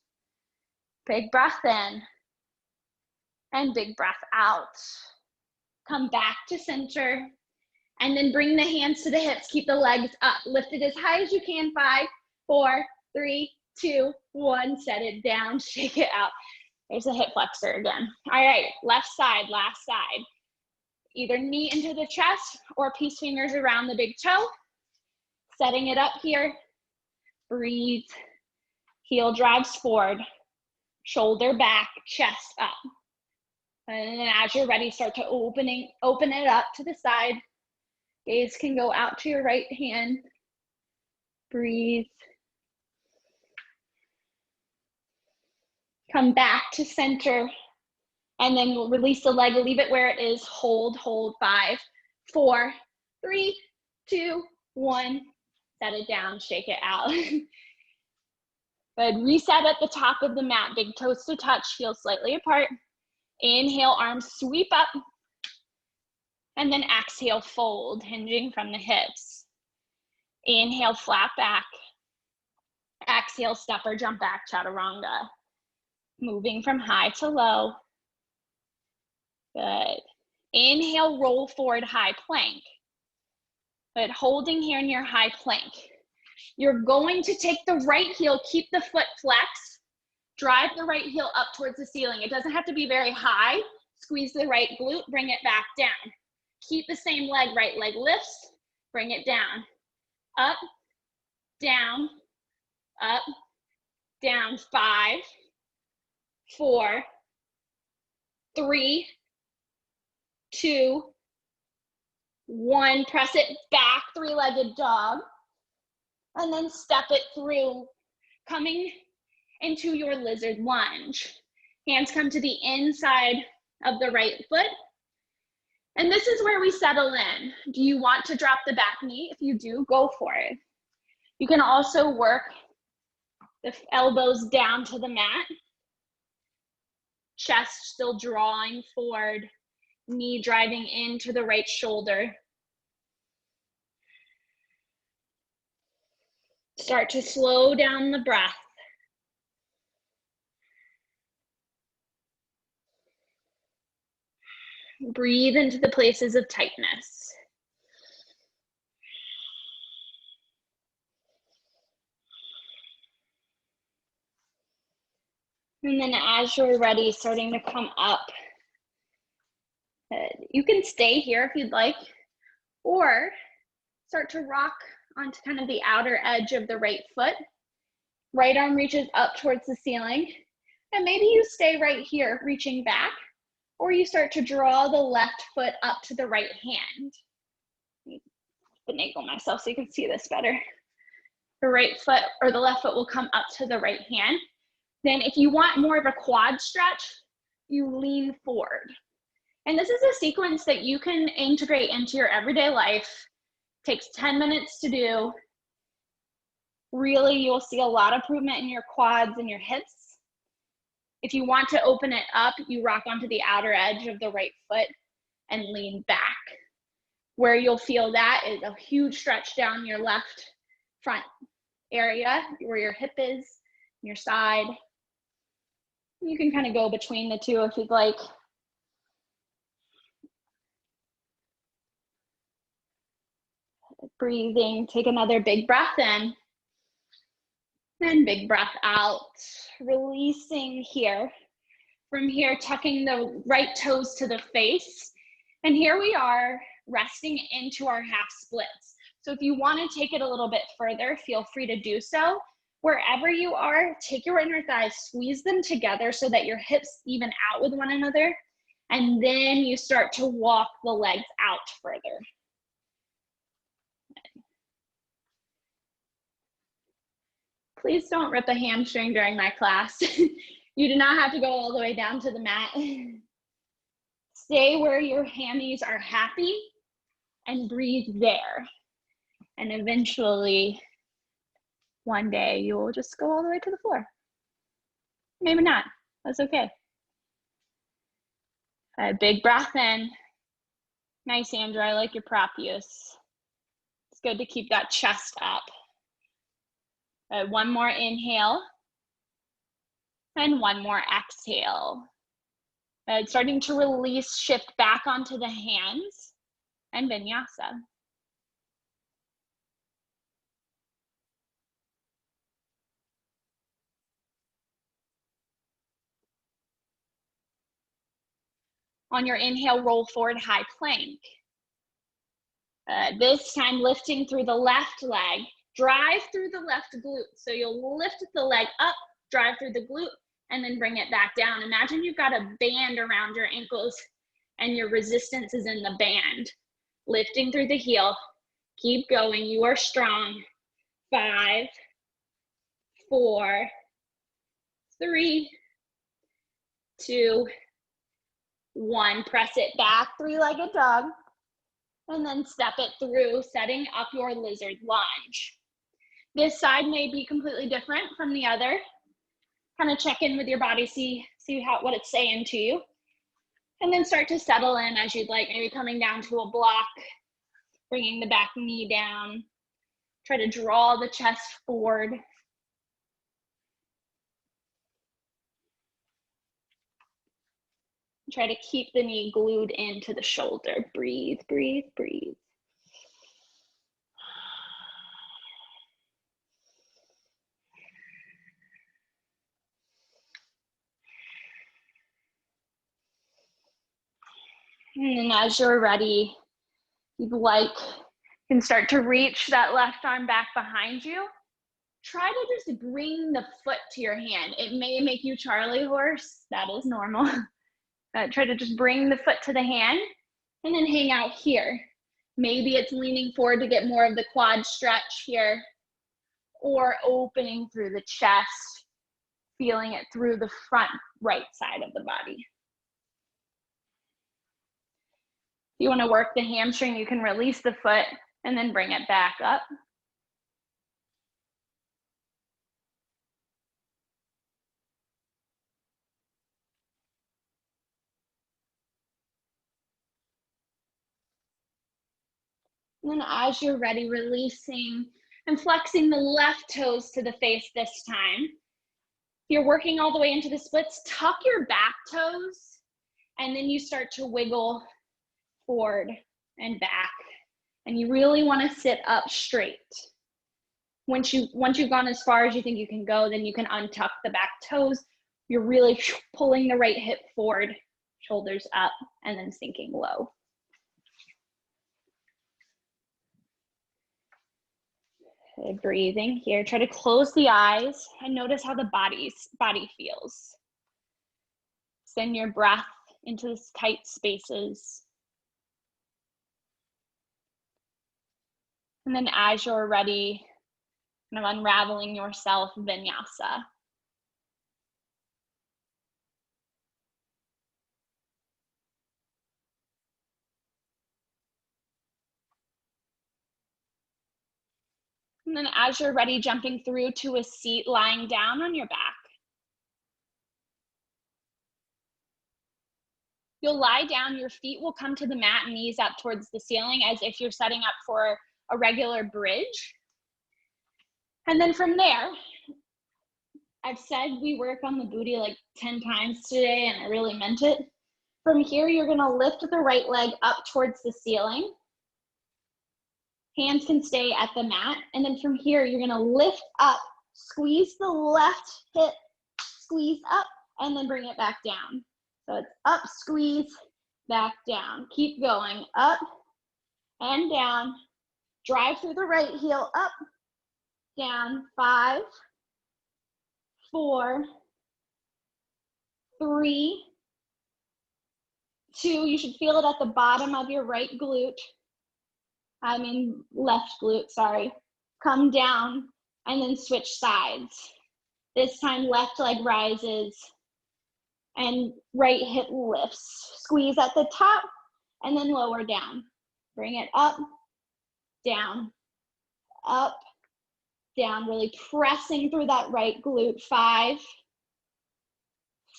Big breath in. And big breath out. Come back to center. And then bring the hands to the hips. Keep the legs up. Lift it as high as you can. 5, 4, 3, 2, 1. Set it down. Shake it out. There's a hip flexor again. All right, left side, last side. Either knee into the chest or peace fingers around the big toe. Setting it up here. Breathe. Heel drives forward. Shoulder back, chest up. And then as you're ready, start to open it up to the side. Gaze can go out to your right hand. Breathe. Come back to center. And then we'll release the leg, leave it where it is. Hold, hold. 5, 4, 3, 2, 1. Set it down, shake it out. Good, reset at the top of the mat. Big toes to touch, heels slightly apart. Inhale, arms sweep up. And then exhale, fold, hinging from the hips. Inhale, flat back. Exhale, step or jump back, chaturanga. Moving from high to low. Good. Inhale, roll forward, high plank. Good, holding here in your high plank. You're going to take the right heel, keep the foot flexed, drive the right heel up towards the ceiling. It doesn't have to be very high. Squeeze the right glute, bring it back down. Keep the same leg, right leg lifts, bring it down. Up, down, up, down. 5, 4, 3, 2, 1. Press it back, 3-legged dog. And then step it through, coming into your lizard lunge. Hands come to the inside of the right foot. And this is where we settle in. Do you want to drop the back knee? If you do, go for it. You can also work the elbows down to the mat. Chest still drawing forward. Knee driving into the right shoulder. Start to slow down the breath. Breathe into the places of tightness. And then as you're ready, starting to come up. You can stay here if you'd like, or start to rock onto kind of the outer edge of the right foot. Right arm reaches up towards the ceiling. And maybe you stay right here, reaching back, or you start to draw the left foot up to the right hand. Let me finagle myself so you can see this better. The right foot or the left foot will come up to the right hand. Then if you want more of a quad stretch, you lean forward. And this is a sequence that you can integrate into your everyday life. It takes 10 minutes to do. Really, you'll see a lot of improvement in your quads and your hips. If you want to open it up, you rock onto the outer edge of the right foot and lean back. Where you'll feel that is a huge stretch down your left front area, where your hip is, your side. You can kind of go between the two if you'd like. Breathing, take another big breath in. And big breath out. Releasing here. From here, tucking the right toes to the face. And here we are, resting into our half splits. So if you want to take it a little bit further, feel free to do so. Wherever you are, take your inner thighs, squeeze them together so that your hips even out with one another. And then you start to walk the legs out further. Please don't rip a hamstring during my class. You do not have to go all the way down to the mat. Stay where your hammies are happy and breathe there. And eventually, one day, you will just go all the way to the floor. Maybe not. That's okay. A big breath in. Nice, Andrew. I like your prop use. It's good to keep that chest up. One more inhale. And one more exhale. Starting to release, shift back onto the hands and Vinyasa. On your inhale, roll forward, high plank. This time lifting through the left leg, drive through the left glute. So you'll lift the leg up, drive through the glute, and then bring it back down. Imagine you've got a band around your ankles and your resistance is in the band. Lifting through the heel, keep going, you are strong. 5, 4, 3, 2, 1. Press it back, three-legged dog, and then step it through, setting up your lizard lunge. This side may be completely different from the other. Kind of check in with your body, see what it's saying to you. And then start to settle in as you'd like, maybe coming down to a block, bringing the back knee down. Try to draw the chest forward. Try to keep the knee glued into the shoulder. Breathe, breathe, breathe. And then as you're ready, you'd like, you can start to reach that left arm back behind you. Try to just bring the foot to your hand. It may make you Charlie horse. That is normal. Try to just bring the foot to the hand and then hang out here. Maybe it's leaning forward to get more of the quad stretch here, or opening through the chest, feeling it through the front right side of the body. If you want to work the hamstring, you can release the foot and then bring it back up. And then as you're ready, releasing, And flexing the left toes to the face this time. If you're working all the way into the splits, tuck your back toes, and then you start to wiggle forward and back. And you really want to sit up straight. Once you've gone as far as you think you can go, then you can untuck the back toes. You're really pulling the right hip forward, shoulders up, and then sinking low. Okay, breathing here. Try to close the eyes and notice how the body feels. Send your breath into these tight spaces. And then as you're ready, kind of unraveling yourself, Vinyasa. And then as you're ready, jumping through to a seat, lying down on your back. You'll lie down, your feet will come to the mat, knees up towards the ceiling as if you're setting up for a regular bridge. And then from there, I've said we work on the booty like 10 times today, and I really meant it. From here, you're gonna lift the right leg up towards the ceiling. Hands can stay at the mat. And then from here, you're gonna lift up, squeeze the left hip, squeeze up, and then bring it back down. So it's up, squeeze, back down. Keep going, up and down. Drive through the right heel, up, down, 5, 4, 3, 2. You should feel it at the bottom of your right glute. Left glute, sorry. Come down and then switch sides. This time left leg rises and right hip lifts. Squeeze at the top and then lower down. Bring it up, down, up, down. Really pressing through that right glute. 5,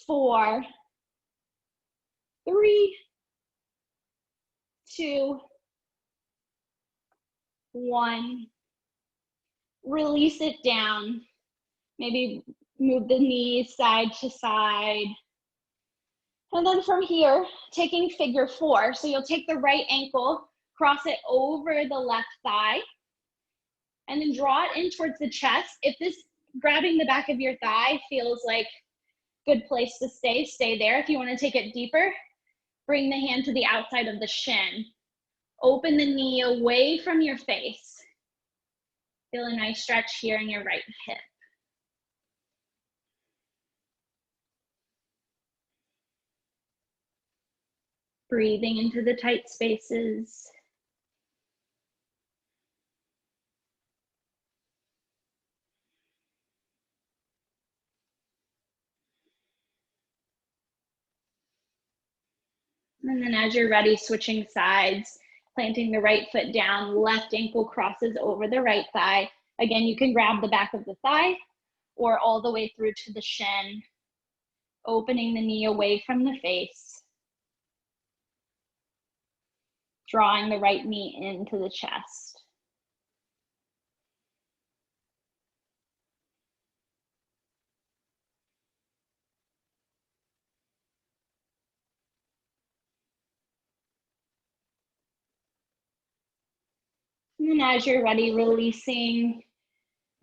4, 3, 2, 1. Release it down. Maybe move the knees side to side. And then from here, taking figure 4. So you'll take the right ankle, cross it over the left thigh, and then draw it in towards the chest. If this grabbing the back of your thigh feels like a good place to stay, stay there. If you want to take it deeper, bring the hand to the outside of the shin. Open the knee away from your face. Feel a nice stretch here in your right hip. Breathing into the tight spaces. And then as you're ready, switching sides, planting the right foot down, left ankle crosses over the right thigh. Again, you can grab the back of the thigh or all the way through to the shin, opening the knee away from the face, drawing the right knee into the chest. And then as you're ready, releasing,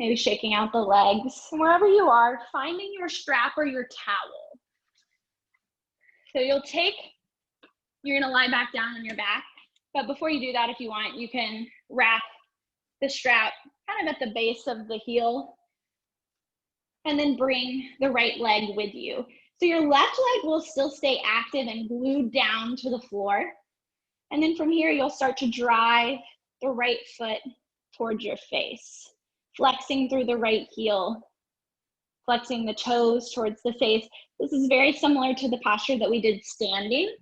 maybe shaking out the legs. Wherever you are, finding your strap or your towel. So you're gonna lie back down on your back. But before you do that, if you want, you can wrap the strap kind of at the base of the heel and then bring the right leg with you. So your left leg will still stay active and glued down to the floor. And then from here, you'll start to drive the right foot towards your face, flexing through the right heel, flexing the toes towards the face. This is very similar to the posture that we did standing.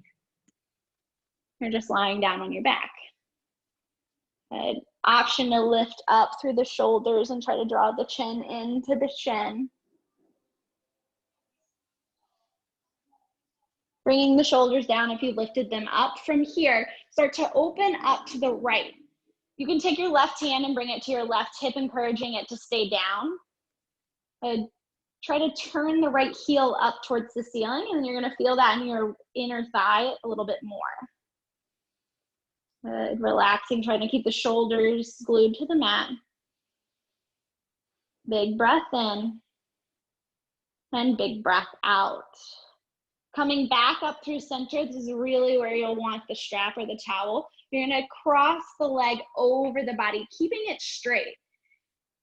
You're just lying down on your back. An option to lift up through the shoulders and try to draw the chin into the shin. Bringing the shoulders down if you lifted them up. From here, start to open up to the right. You can take your left hand and bring it to your left hip, encouraging it to stay down. Try to turn the right heel up towards the ceiling, and you're gonna feel that in your inner thigh a little bit more. Relaxing, trying to keep the shoulders glued to the mat. Big breath in, and big breath out. Coming back up through center, this is really where you'll want the strap or the towel. You're gonna cross the leg over the body, keeping it straight.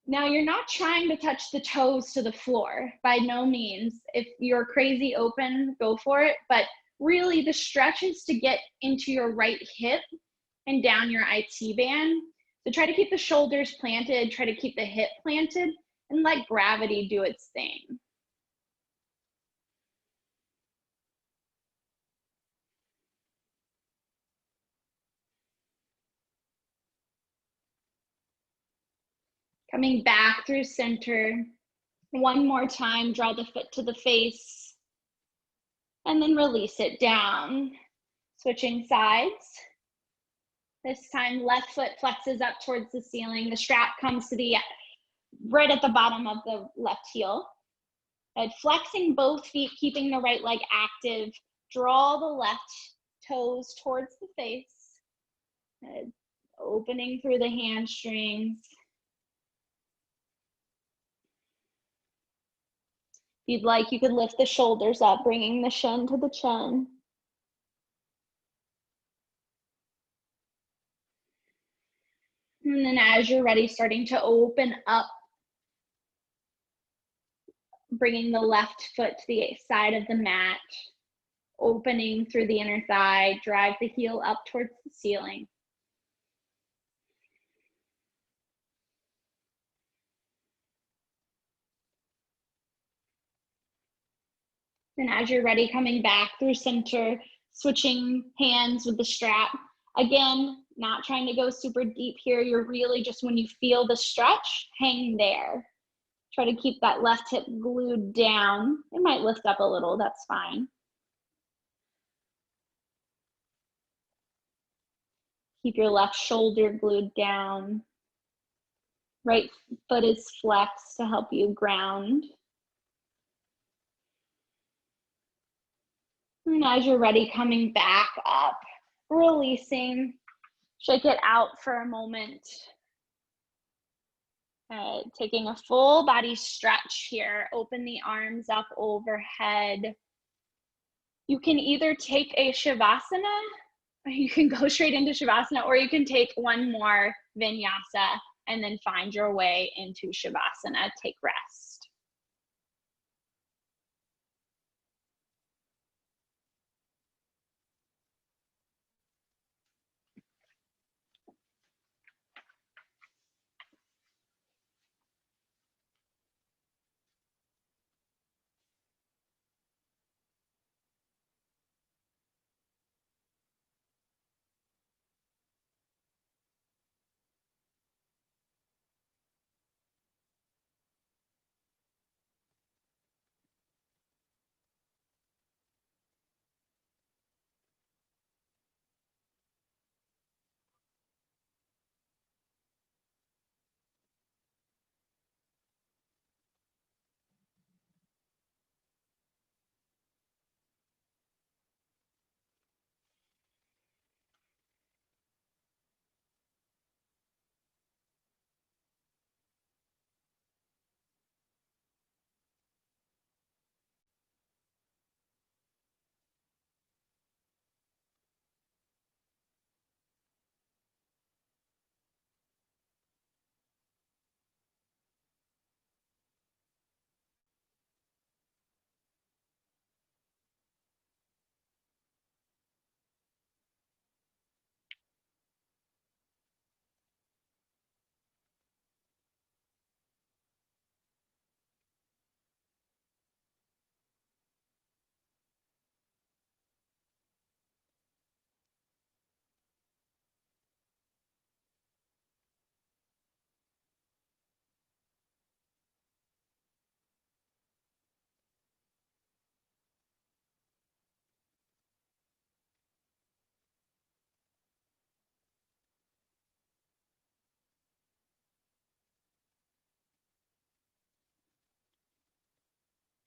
Now, you're not trying to touch the toes to the floor, by no means. If you're crazy open, go for it. But really, the stretch is to get into your right hip and down your IT band. So try to keep the shoulders planted, try to keep the hip planted, and let gravity do its thing. Coming back through center. One more time, draw the foot to the face, and then release it down. Switching sides. This time, left foot flexes up towards the ceiling. The strap comes to the right at the bottom of the left heel. And flexing both feet, keeping the right leg active. Draw the left toes towards the face. Opening through the hamstrings. If you'd like, you could lift the shoulders up, bringing the shin to the chin. And then as you're ready, starting to open up, bringing the left foot to the side of the mat, opening through the inner thigh, drive the heel up towards the ceiling. And as you're ready, coming back through center, switching hands with the strap. Again, not trying to go super deep here. You're really just, when you feel the stretch, hang there. Try to keep that left hip glued down. It might lift up a little, that's fine. Keep your left shoulder glued down. Right foot is flexed to help you ground. And as you're ready, coming back up, releasing, shake it out for a moment. Taking a full body stretch here. Open the arms up overhead. You can either take a Shavasana, or you can go straight into Shavasana, or you can take one more Vinyasa and then find your way into Shavasana. Take rest.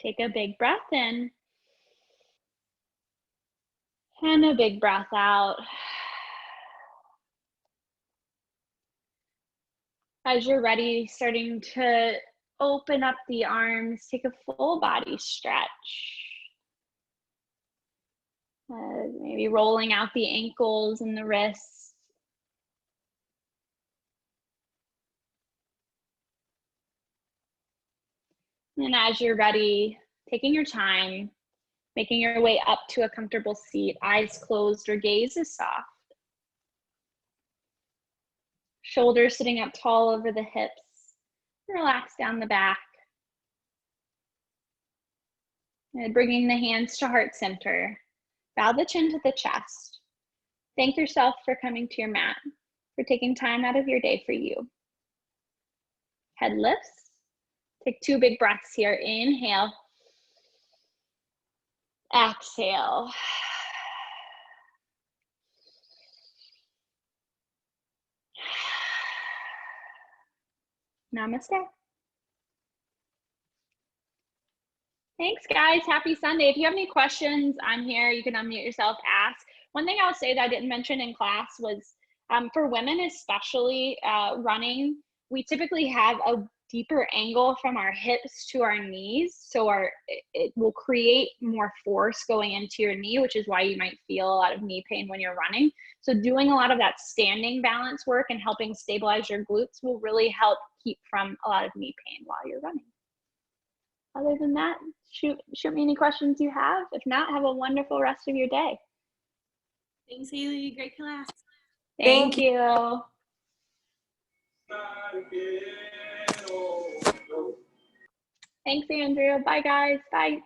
Take a big breath in. And a big breath out. As you're ready, starting to open up the arms, take a full body stretch. Maybe rolling out the ankles and the wrists. And as you're ready, taking your time, making your way up to a comfortable seat, eyes closed or gaze is soft. Shoulders sitting up tall over the hips. Relax down the back. And bringing the hands to heart center. Bow the chin to the chest. Thank yourself for coming to your mat, for taking time out of your day for you. Head lifts. Take 2 big breaths here. Inhale. Exhale. Namaste. Thanks, guys. Happy Sunday. If you have any questions, I'm here. You can unmute yourself, ask. One thing I'll say that I didn't mention in class was for women, especially running, we typically have a deeper angle from our hips to our knees. So it will create more force going into your knee, which is why you might feel a lot of knee pain when you're running. So doing a lot of that standing balance work and helping stabilize your glutes will really help keep from a lot of knee pain while you're running. Other than that, shoot me any questions you have. If not, have a wonderful rest of your day.
Thanks, Haley. Great class.
Thank you. Thanks, Andrew. Bye, guys. Bye.